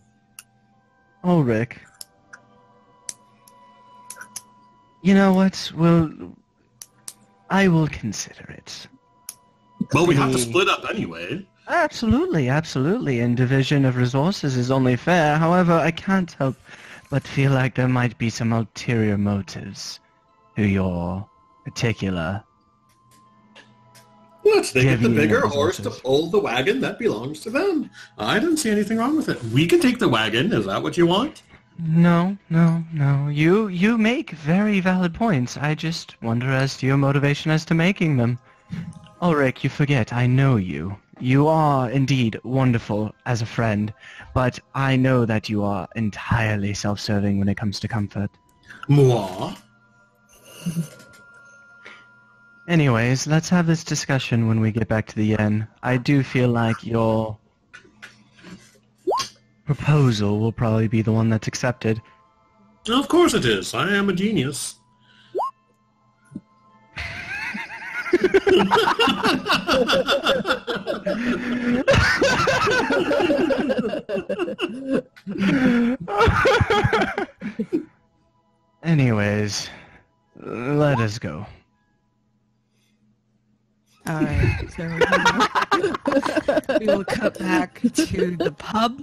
Ulric. You know what? I will consider it. Well, we have to split up anyway. Absolutely, and division of resources is only fair. However, I can't help but feel like there might be some ulterior motives to your particular... Let's they get the Divvying bigger of horse to resources. pull the wagon that belongs to them. I don't see anything wrong with it. We can take the wagon. Is that what you want? No. You make very valid points. I just wonder as to your motivation as to making them. Ulric, you forget, I know you. You are indeed wonderful as a friend, but I know that you are entirely self-serving when it comes to comfort. Moi? Anyways, let's have this discussion when we get back to the inn. I do feel like your proposal will probably be the one that's accepted. Of course it is. I am a genius. Anyways, let us go. All right, so we will cut back to the pub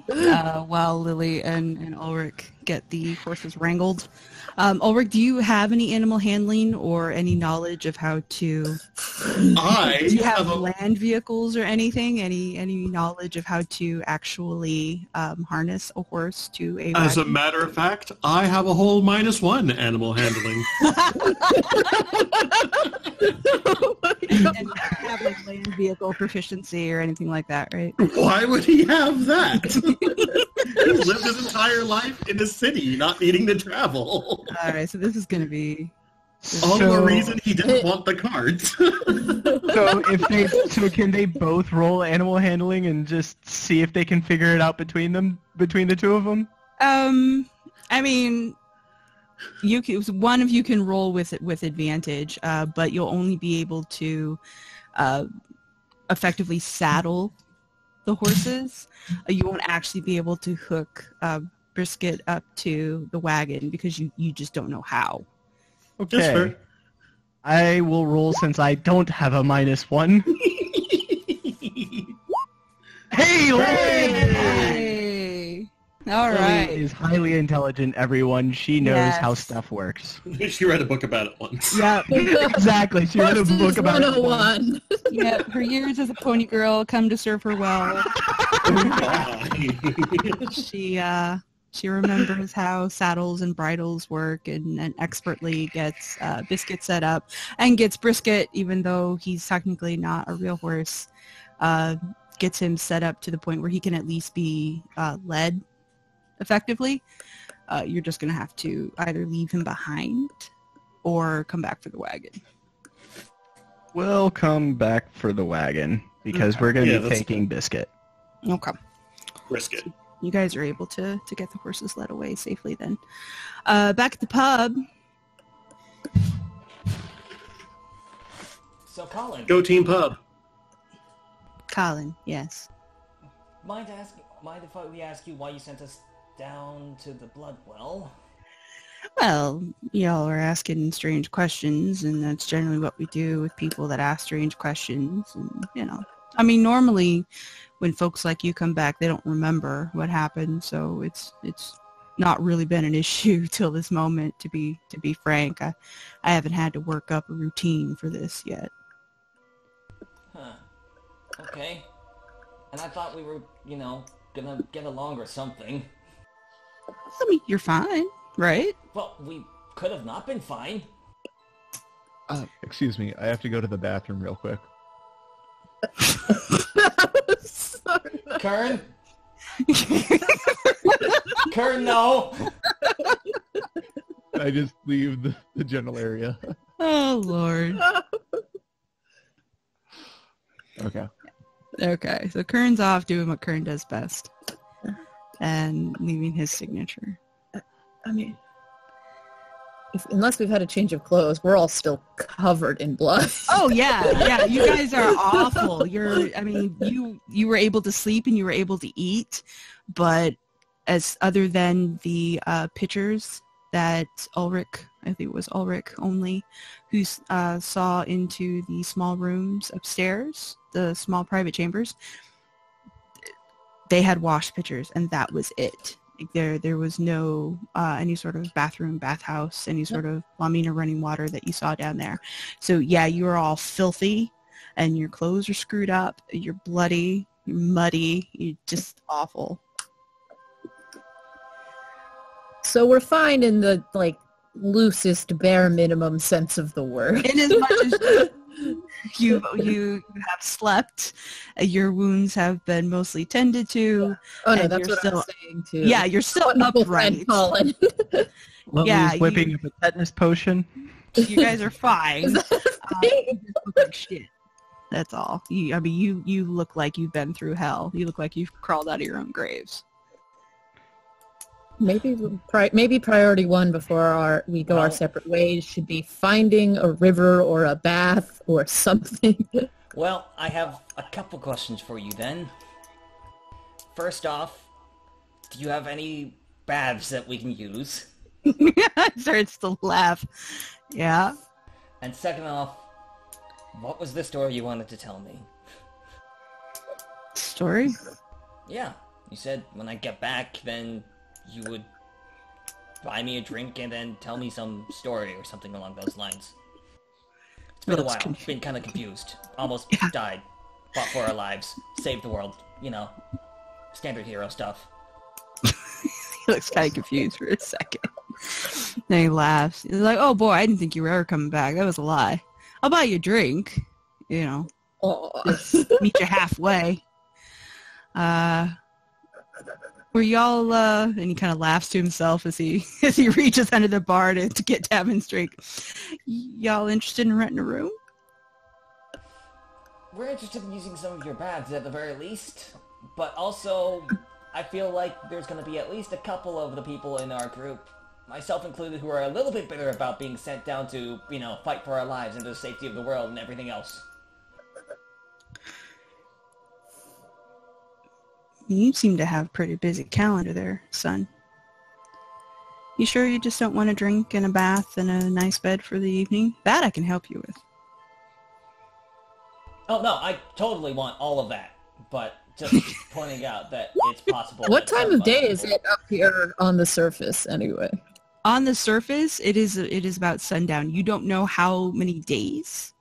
while Lily and Ulric get the horses wrangled. Ulric, do you have any animal handling or any knowledge of how to... Do you have land vehicles or anything? Any knowledge of how to actually harness a horse to a As a wagon? matter of fact, I have a whole -1 animal handling. And you have like land vehicle proficiency or anything like that, right? Why would he have that? He's lived his entire life in a city, not needing to travel. All right, so this is going to be... All the reason he didn't want the carts. So can they both roll animal handling and just see if they can figure it out between the two of them? I mean, one of you can roll with advantage, but you'll only be able to effectively saddle the horses. You won't actually be able to hook Brisket up to the wagon because you just don't know how. Okay. Yes, sir. I will roll since I don't have a -1. Hey, Lily! Hey! All right. Lily is highly intelligent, everyone. She knows Yes. how stuff works. She read a book about it once. Yeah. Exactly. She read a book about it. 101. Yeah, her years as a pony girl come to serve her well. She remembers how saddles and bridles work and expertly gets Biscuit set up and gets Brisket, even though he's technically not a real horse, gets him set up to the point where he can at least be led effectively. You're just going to have to either leave him behind or come back for the wagon. We'll come back for the wagon because we're going to be taking Biscuit. Okay. Brisket. You guys are able to get the horses led away safely then. Back at the pub. So, Colin, Go Team Pub. Colin, yes. mind if we ask you why you sent us down to the Bloodwell? Well, y'all are asking strange questions, and that's generally what we do with people that ask strange questions. And, I mean, normally when folks like you come back, they don't remember what happened, so it's not really been an issue till this moment. To be frank, I haven't had to work up a routine for this yet. Huh. Okay. And I thought we were, gonna get along or something. I mean, you're fine, right? Well, we could have not been fine. Excuse me, I have to go to the bathroom real quick. Kern? Kern, no! I just leave the general area. Oh, Lord. Okay. Okay, so Kern's off doing what Kern does best. And leaving his signature. I mean, unless we've had a change of clothes, we're all still covered in blood. Oh yeah, you guys are awful. You were able to sleep and you were able to eat, but as other than the pictures that Ulric, I think it was Ulric only, who saw into the small rooms upstairs, the small private chambers, they had washed pitchers, and that was it. There was no any sort of bathhouse, any sort of plumbing or running water that you saw down there. So yeah, you are all filthy, and your clothes are screwed up. You're bloody, you're muddy, you're just awful. So we're fine in the loosest bare minimum sense of the word. In as much as you have slept, your wounds have been mostly tended to. Oh no, that's what I was saying too. Yeah, you're still Wonderful upright. friend Colin. Lily's whipping up a tetanus potion. You guys are fine. You just look like shit. That's all. You look like you've been through hell. You look like you've crawled out of your own graves. Maybe priority one before we go our separate ways should be finding a river or a bath or something. Well, I have a couple questions for you then. First off, do you have any baths that we can use? Starts to laugh. Yeah. And second off, what was the story you wanted to tell me? Story? Yeah, you said when I get back, then you would buy me a drink and then tell me some story or something along those lines. It's been a while. Been kind of confused. Almost died. Fought for our lives. Saved the world. You know, standard hero stuff. He looks kind of confused for a second. Then he laughs. He's like, "Oh boy, I didn't think you were ever coming back. That was a lie. I'll buy you a drink. You know, just meet you halfway." Were y'all? And he kind of laughs to himself as he reaches under the bar to get Davynn's drink. Y'all interested in renting a room? We're interested in using some of your baths at the very least, but also I feel like there's going to be at least a couple of the people in our group, myself included, who are a little bit bitter about being sent down to, you know, fight for our lives and the safety of the world and everything else. You seem to have a pretty busy calendar there, son. You sure you just don't want a drink and a bath and a nice bed for the evening? That I can help you with. Oh, no, I totally want all of that, but just pointing out that it's possible. What time of day is it up here on the surface, anyway? On the surface, it is about sundown. You don't know how many days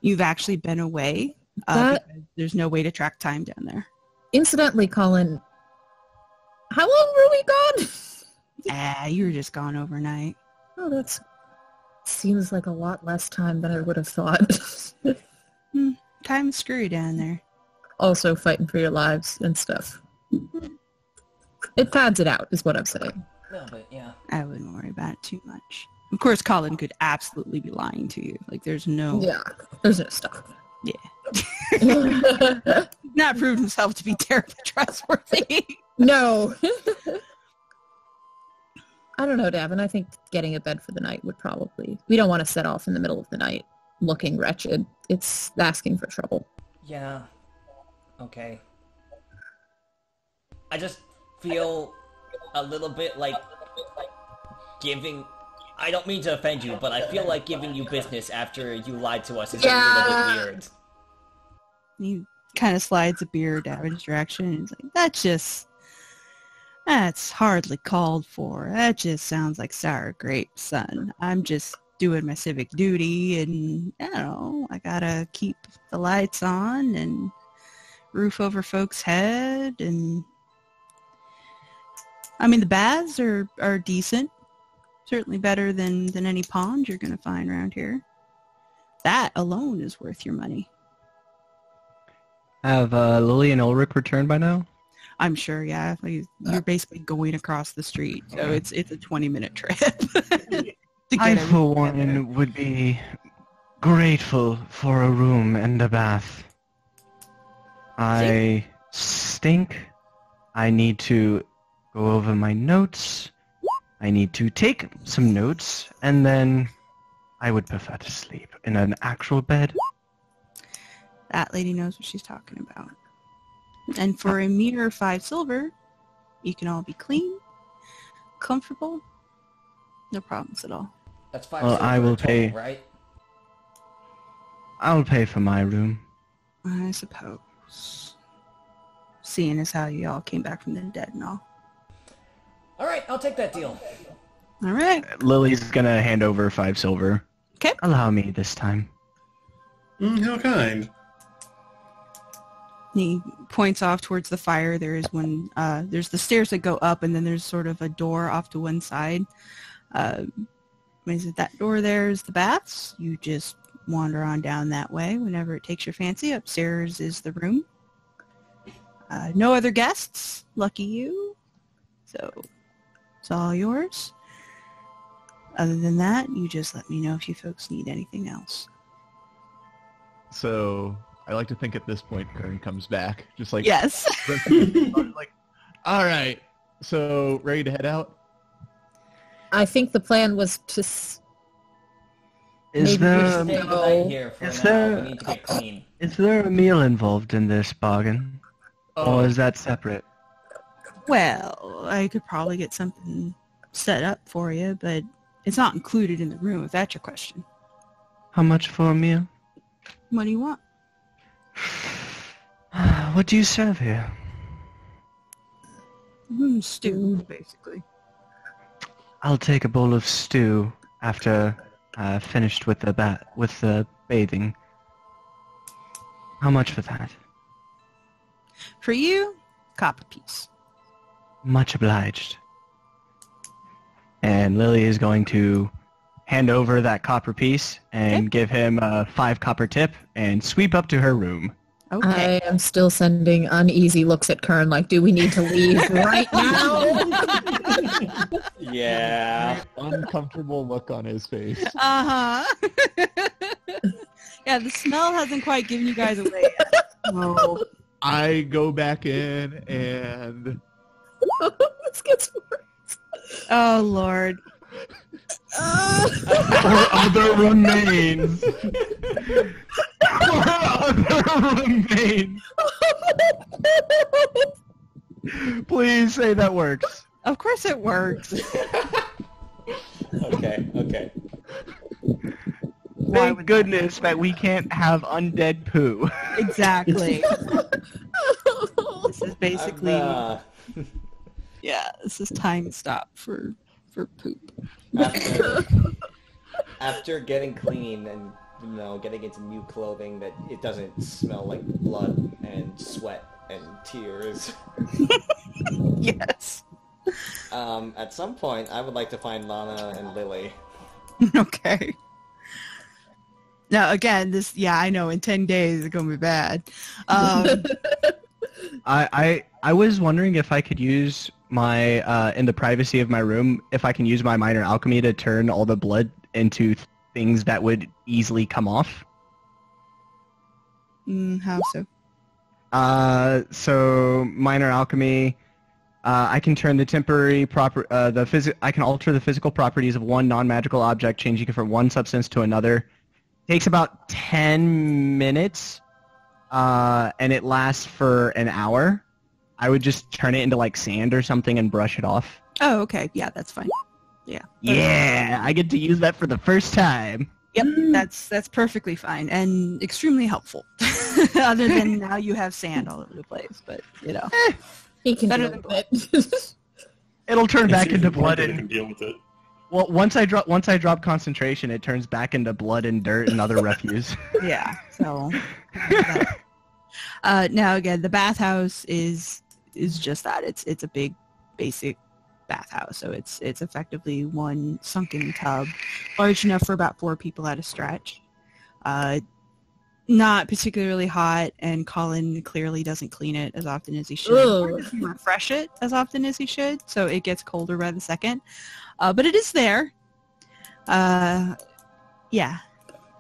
you've actually been away. Because there's no way to track time down there. Incidentally, Colin, how long were we gone? You were just gone overnight. Oh, that seems like a lot less time than I would have thought. Time's screwy down there. Also fighting for your lives and stuff. It pads it out, is what I'm saying. No, but yeah. I wouldn't worry about it too much. Of course, Colin could absolutely be lying to you. Like, there's no... Yeah, there's no stuff. Yeah. Not proved himself to be terribly trustworthy. No. I don't know, Davin. I think getting a bed for the night would probably... We don't want to set off in the middle of the night looking wretched. It's asking for trouble. Yeah. Okay. I just feel a little bit like giving... I don't mean to offend you, but I feel like giving you business after you lied to us is a little bit weird. He kind of slides a beer down his direction and he's like, that's hardly called for. That just sounds like sour grapes, son. I'm just doing my civic duty and, I don't know, I gotta keep the lights on and roof over folks' head and... I mean, the baths are decent. Certainly better than any pond you're gonna find around here. That alone is worth your money. Have Lily and Ulric returned by now? I'm sure, yeah. Like, you're basically going across the street, so it's a 20-minute trip. I, for one, would be grateful for a room and a bath. I stink. I need to go over my notes. I need to take some notes, and then I would prefer to sleep in an actual bed. That lady knows what she's talking about. And for a mere 5 silver, you can all be clean, comfortable, no problems at all. That's 5 well, silver I will total, pay. Right? I'll pay for my room. I suppose. Seeing as how you all came back from the dead and all. Alright, I'll take that deal. All right. Lily's gonna hand over 5 silver. Okay. Allow me this time. How kind. He points off towards the fire. There is one, there's the stairs that go up, and then there's sort of a door off to one side. Is it that door there is the baths? You just wander on down that way whenever it takes your fancy. Upstairs is the room. No other guests. Lucky you. So it's all yours. Other than that, you just let me know if you folks need anything else. So I like to think at this point Kern comes back, just like Yes. like, all right, so ready to head out? I think the plan was to... Is Maybe there we should Stay the night here for Is now. there- We need to get clean. is there a meal involved in this bargain, or is that separate? Well, I could probably get something set up for you, but it's not included in the room, if that's your question. How much for a meal? What do you want? What do you serve here? Stew, basically. I'll take a bowl of stew after finished with the bathing. How much for that? For you, copper piece. Much obliged. And Lily is going to hand over that copper piece and give him a 5 copper tip and sweep up to her room. I Okay. am still sending uneasy looks at Kern like, do we need to leave right now? Yeah. Uncomfortable look on his face. Uh-huh. Yeah, the smell hasn't quite given you guys away yet. Oh, I go back in and This gets worse. Oh, Lord. Or other remains. Or other remains. Please say that works. Of course it works. Okay. Why Thank would goodness that we can't have undead poo. Exactly. This is basically... Yeah, this is time stop for poop. After getting clean and getting into new clothing that it doesn't smell like blood and sweat and tears. Yes. At some point, I would like to find Lana and Lily. Okay. Now, again, I know in 10 days it's going to be bad. I was wondering if I could use my, in the privacy of my room, if I can use my minor alchemy to turn all the blood into things that would easily come off. How so? So minor alchemy, I can turn the temporary I can alter the physical properties of one non-magical object, changing it from one substance to another. Takes about 10 minutes, and it lasts for an hour. I would just turn it into like sand or something and brush it off. Oh, okay. Yeah, that's fine. Yeah. Yeah, I get to use that for the first time. Yep, that's perfectly fine and extremely helpful. Other than now you have sand all over the place, but He can Better deal than with it. It'll turn back It's into the blood point that I can and deal with it. well, once I drop concentration, it turns back into blood and dirt and other refuse. yeah. So now again, the bathhouse is just that. It's a big, basic bathhouse. So it's effectively one sunken tub, large enough for about 4 people at a stretch. Not particularly hot, and Colin clearly doesn't clean it as often as he should. Or doesn't refresh it as often as he should, so it gets colder by the second. But it is there. Yeah,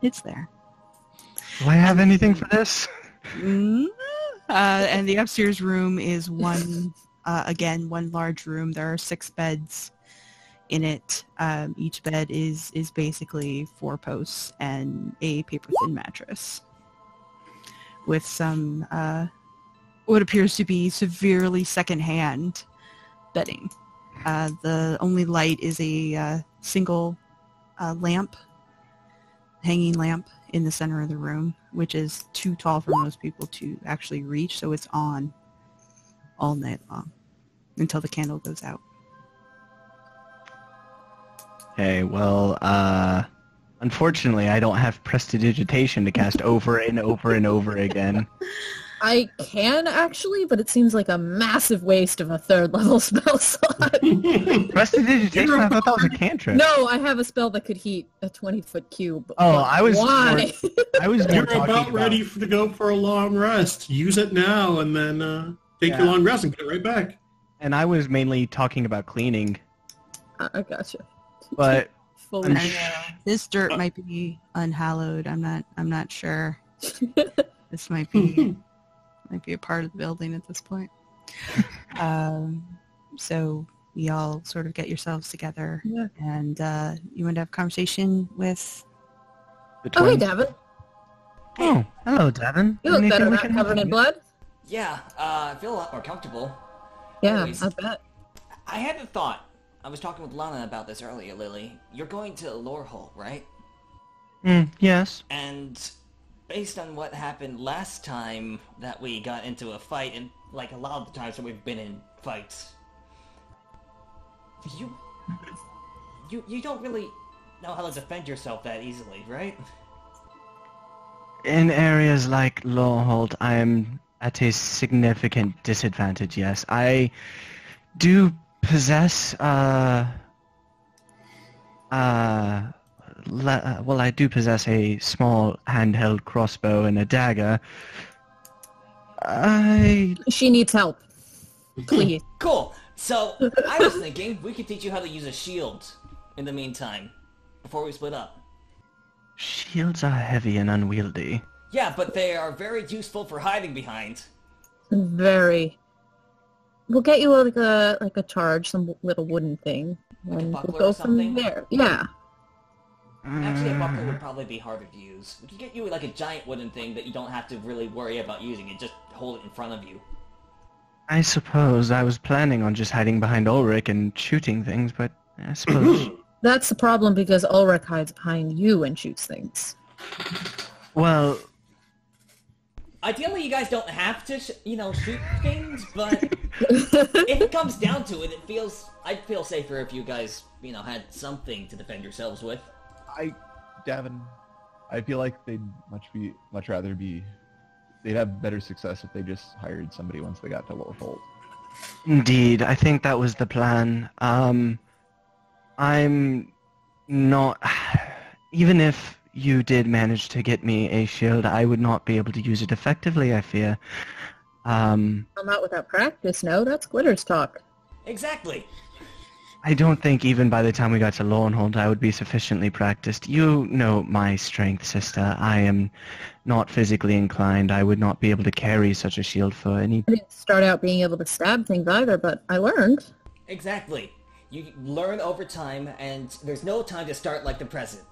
it's there. Do I have anything for this? And the upstairs room is one large room. There are 6 beds in it. Each bed is basically 4 posts and a paper-thin mattress with some what appears to be severely secondhand bedding. The only light is a single hanging lamp in the center of the room, which is too tall for most people to actually reach, so it's on all night long until the candle goes out. Okay, well, unfortunately, I don't have prestidigitation to cast over and over and over again. I can actually, but it seems like a massive waste of a 3rd level spell slot. Prestidigitation? I thought that was a cantrip. No, I have a spell that could heat a 20-foot cube. Oh, I was Why? more You're talking about ready to go for a long rest. Use it now, and then take your long rest and get right back. And I was mainly talking about cleaning. I gotcha. But Fully. This dirt might be unhallowed. I'm not sure. This might be a part of the building at this point. So you all sort of get yourselves together, and you want to have a conversation with the Oh, hey, twins. Davynn. Oh, hello, Davynn. You look Anything better we not can covered help in you? blood. Yeah, I feel a lot more comfortable. Yeah, Anyways, I bet. I had a thought. I was talking with Lana about this earlier, Lily. You're going to Lorehold, right? Yes. And based on what happened last time that we got into a fight, and like a lot of the times that we've been in fights, you don't really know how to defend yourself that easily, right? In areas like Lorehold, I am at a significant disadvantage, yes. I do possess, I do possess a small handheld crossbow and a dagger. She needs help. Please. Cool. So, I was thinking we could teach you how to use a shield in the meantime, before we split up. Shields are heavy and unwieldy. Yeah, but they are very useful for hiding behind. Very. We'll get you like a charge, some little wooden thing, Like a and buckler we'll go or something? from there. Yeah. Actually, a buckler would probably be harder to use. We could get you like a giant wooden thing that you don't have to really worry about using it, just hold it in front of you. I suppose I was planning on just hiding behind Ulric and shooting things, but I suppose... That's the problem because Ulric hides behind you and shoots things. Well... Ideally, you guys don't have to, shoot things, but if it comes down to it, I'd feel safer if you guys, had something to defend yourselves with. Davynn, I feel like they'd much rather they'd have better success if they just hired somebody once they got to Lorehold. Indeed, I think that was the plan. I'm not... Even if you did manage to get me a shield, I would not be able to use it effectively, I fear. Well, not without practice, no. That's Glitter's talk. Exactly. I don't think even by the time we got to Lorehold I would be sufficiently practiced. You know my strength, sister. I am not physically inclined. I would not be able to carry such a shield for any... I didn't start out being able to stab things either, but I learned. Exactly. You learn over time, and there's no time to start like the present.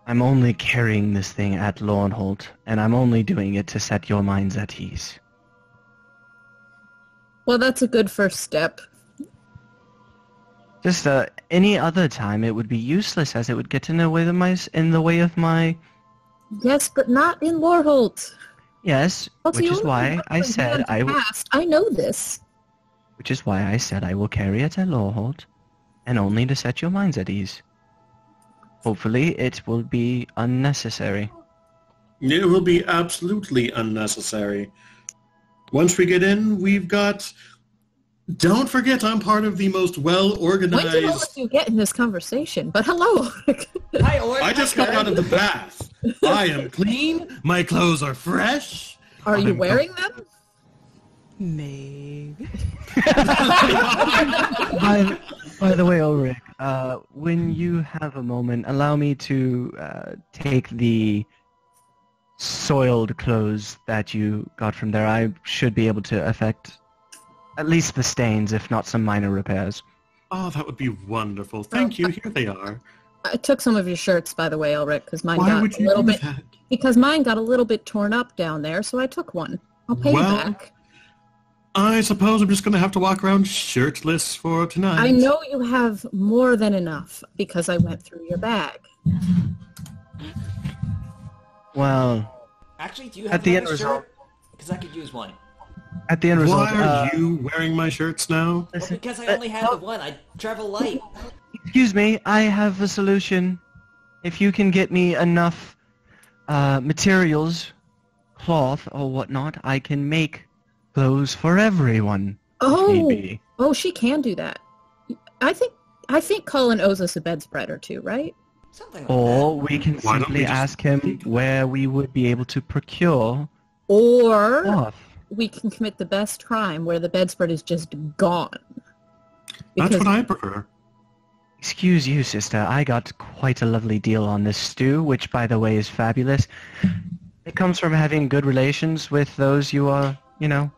I'm only carrying this thing at Lorehold, and I'm only doing it to set your minds at ease. Well, that's a good first step. Just any other time it would be useless, as it would get in the way of my... Yes, but not in Lorehold. Yes, which is why I said I will... I know this. Which is why I said I will carry it at Lorehold, and only to set your minds at ease. Hopefully it will be unnecessary. It will be absolutely unnecessary. Once we get in, we've got... Don't forget, I'm part of the most well-organized... When did all of you get in this conversation? But hello! Hi, Ulric. I just got out of the bath. I am clean. My clothes are fresh. Are you wearing them? Maybe. By the way, Ulric, when you have a moment, allow me to take the soiled clothes that you got from there. I should be able to affect at least the stains, if not some minor repairs. Oh, that would be wonderful. Thank you. Here they are. I took some of your shirts, by the way, Ulric, because mine Why got would a you little do bit... that? Because mine got a little bit torn up down there, so I took one. I'll pay you back. I suppose I'm just going to have to walk around shirtless for tonight. I know you have more than enough, because I went through your bag. Well... Actually, do you have another shirt? Because I could use one. At the end result... Why are you wearing my shirts now? Well, because I only have the one. I travel light. Excuse me, I have a solution. If you can get me enough materials, cloth or whatnot, I can make clothes for everyone. Oh, maybe. Oh, she can do that. I think Cullen owes us a bedspread or two, right? Something like Or that. we can Why don't simply we just- ask him where we would be able to procure Or cloth. we can commit the best crime where the bedspread is just gone. That's what I prefer. Excuse you, sister. I got quite a lovely deal on this stew, which, by the way, is fabulous. It comes from having good relations with those you are, Well,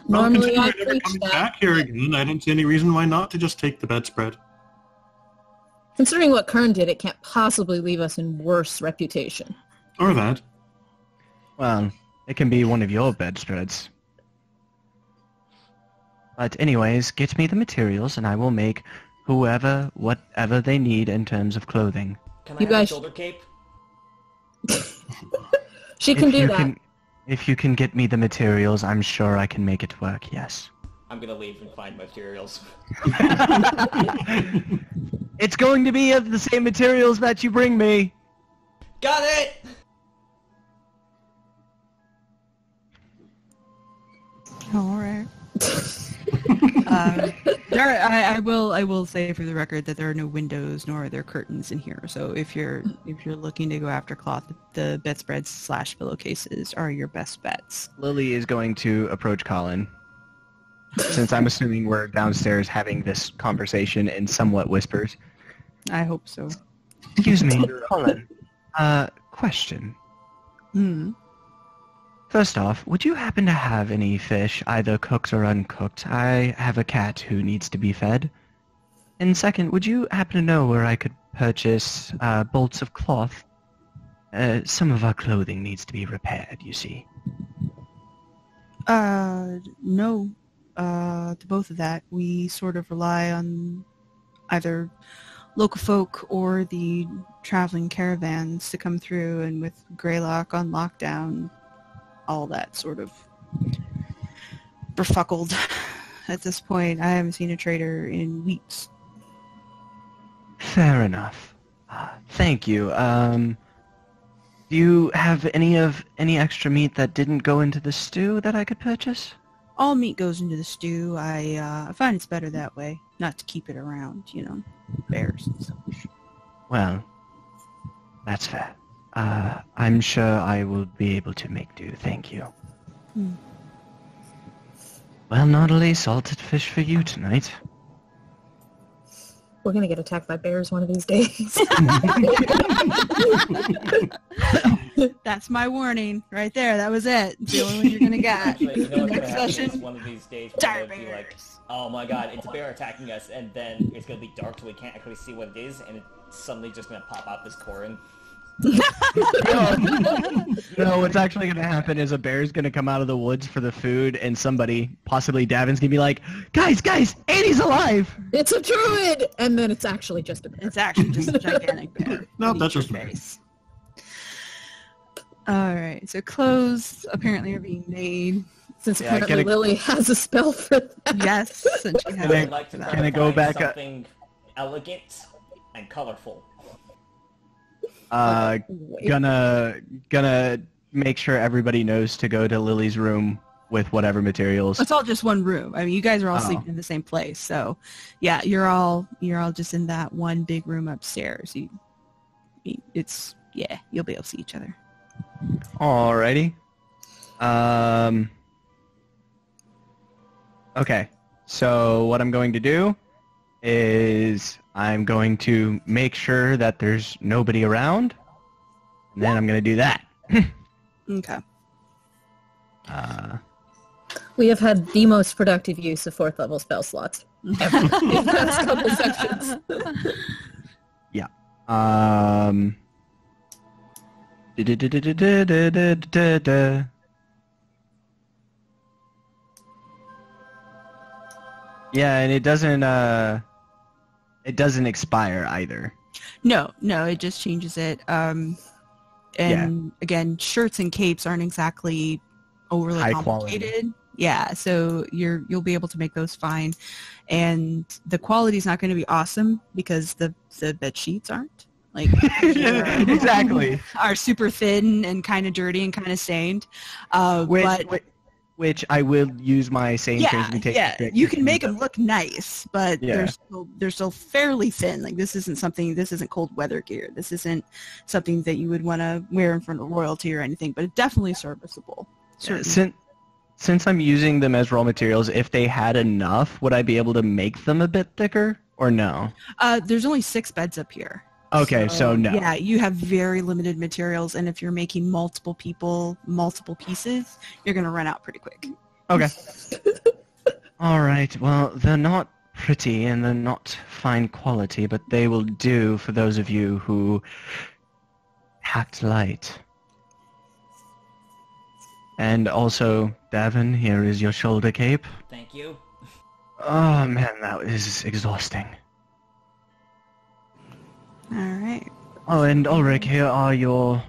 Normally considering I you're never preach coming that. back here again, I don't see any reason why not to just take the bedspread. Considering what Kern did, it can't possibly leave us in worse reputation. Or that. Well, it can be one of your bedspreads. But anyways, get me the materials and I will make whatever they need in terms of clothing. Can I You have a guys- shoulder cape? She can do that. If you can get me the materials, I'm sure I can make it work, yes. I'm gonna leave and find materials. It's going to be of the same materials that you bring me. Got it! Alright. I will say for the record that there are no windows nor are there curtains in here. So if you're looking to go after cloth, the bedspreads / pillowcases are your best bets. Lily is going to approach Colin, since I'm assuming we're downstairs having this conversation in somewhat whispers. I hope so. Excuse me, Colin. Question. First off, would you happen to have any fish, either cooked or uncooked? I have a cat who needs to be fed. And second, would you happen to know where I could purchase bolts of cloth? Some of our clothing needs to be repaired, you see. No. To both of that, we sort of rely on either local folk or the traveling caravans to come through, and with Greylock on lockdown, all that sort of befuckled at this point. I haven't seen a trader in weeks. Fair enough. Thank you. Do you have any extra meat that didn't go into the stew that I could purchase? All meat goes into the stew. I find it's better that way, not to keep it around, bears and such. Well, that's fair. I'm sure I will be able to make do, thank you. Well, naughty salted fish for you tonight. We're gonna get attacked by bears one of these days. That's my warning right there. That was it. It's the only one you're gonna get. Actually, you know what's Next gonna happen session, is one of these days dire we're gonna be like, bears. oh my god, it's a bear attacking us, and then it's gonna be dark so we can't actually see what it is, and it's suddenly just gonna pop out this Corin. No, what's actually going to happen is a bear's going to come out of the woods for the food, and somebody, possibly Davynn's going to be like, guys, Annie's alive! It's a druid! And then it's actually just a bear. It's actually just a gigantic bear. No, that's Eat just your a bear. face. Alright, so clothes apparently are being made. Since Yeah, apparently Lily has a spell for that. Yes, and she has I'd like to try Can I to go find back up? something elegant and colorful. Gonna make sure everybody knows to go to Lily's room with whatever materials. It's all just one room. I mean, you guys are all Oh. sleeping in the same place, so yeah, you're all just in that one big room upstairs. You'll be able to see each other. Alrighty. Okay. So what I'm going to do is I'm going to make sure that there's nobody around, and then I'm going to do that. Okay. We have had the most productive use of 4th level spell slots ever in the past couple sections. Yeah. Yeah, and it doesn't expire either. No, it just changes it. And again, shirts and capes aren't exactly overly High complicated. quality. Yeah, so you'll be able to make those fine, and the quality's not going to be awesome because the bed sheets aren't like Exactly. are super thin and kind of dirty and kind of stained. Which I will use my same transmutation. Yeah, trick you to can make clean them look nice, but Yeah. they're still fairly thin. Like this isn't cold weather gear. This isn't something that you would want to wear in front of royalty or anything, but it's definitely serviceable. Certainly. Since I'm using them as raw materials, if they had enough, would I be able to make them a bit thicker, or no? There's only 6 beds up here. Okay, so no. Yeah, you have very limited materials, and if you're making multiple pieces, you're going to run out pretty quick. Okay. All right, well, they're not pretty and they're not fine quality, but they will do for those of you who hacked light. And also, Davynn, here is your shoulder cape. Thank you. Oh man, that is exhausting. All right. Oh, and Ulric, here are your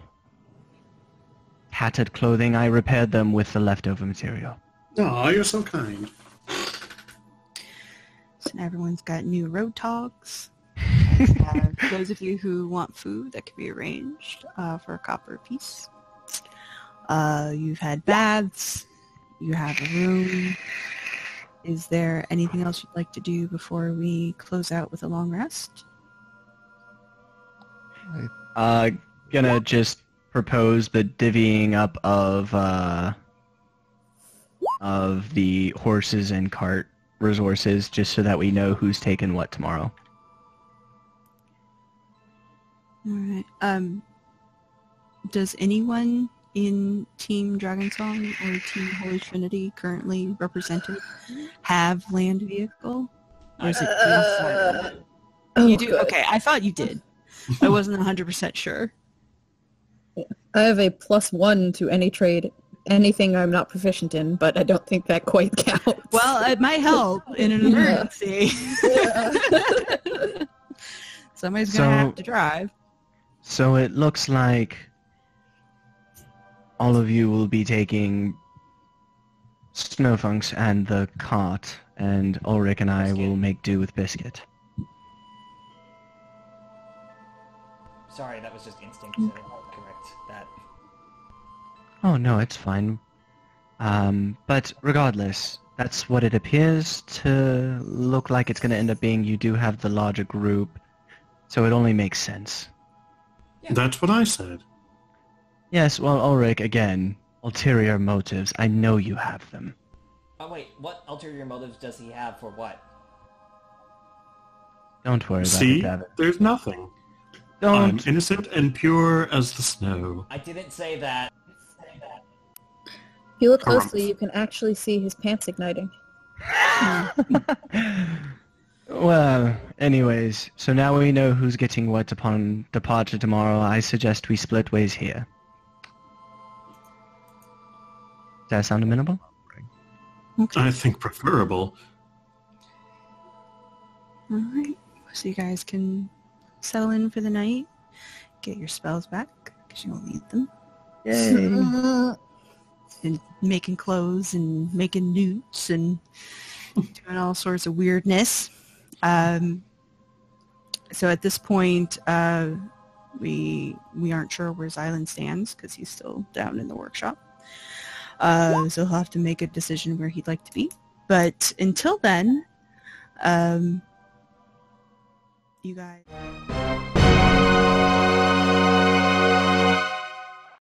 tattered clothing. I repaired them with the leftover material. Oh, you're so kind. Everyone's got new road togs. Those of you who want food, that could be arranged for a copper apiece. You've had baths. You have a room. Is there anything else you'd like to do before we close out with a long rest? Gonna just propose the divvying up of the horses and cart resources, just so that we know who's taking what tomorrow. All right. Does anyone in Team Dragonsong or Team Holy Trinity currently represented have land vehicle? Or is it just Silent? You do? Good. Okay, I thought you did. I wasn't 100% sure. I have a +1 to any trade, anything I'm not proficient in, but I don't think that quite counts. Well, it might help in an emergency. Yeah. Somebody's going to have to drive. So it looks like all of you will be taking Snowfunks and the cart, and Ulric and I will make do with Biscuit. Sorry, that was just instinct to correct that. Oh no, it's fine. But regardless, that's what it appears to look like it's going to end up being. You do have the larger group, so it only makes sense. Yeah. That's what I said. Yes, well, Ulric, again, ulterior motives. I know you have them. Oh wait, what ulterior motives does he have for what? Don't worry about See? it, Davynn. There's nothing. I'm Don't. innocent and pure as the snow. I didn't say that. If you look closely, you can actually see his pants igniting. Well, anyways, so now we know who's getting what upon departure tomorrow. I suggest we split ways here. Does that sound amenable? Okay. I think preferable. All right. So you guys can settle in for the night. Get your spells back, because you won't need them. Yay! And making clothes and making newts and doing all sorts of weirdness. So at this point, we aren't sure where Xylan stands because he's still down in the workshop. So he'll have to make a decision where he'd like to be. But until then, you guys...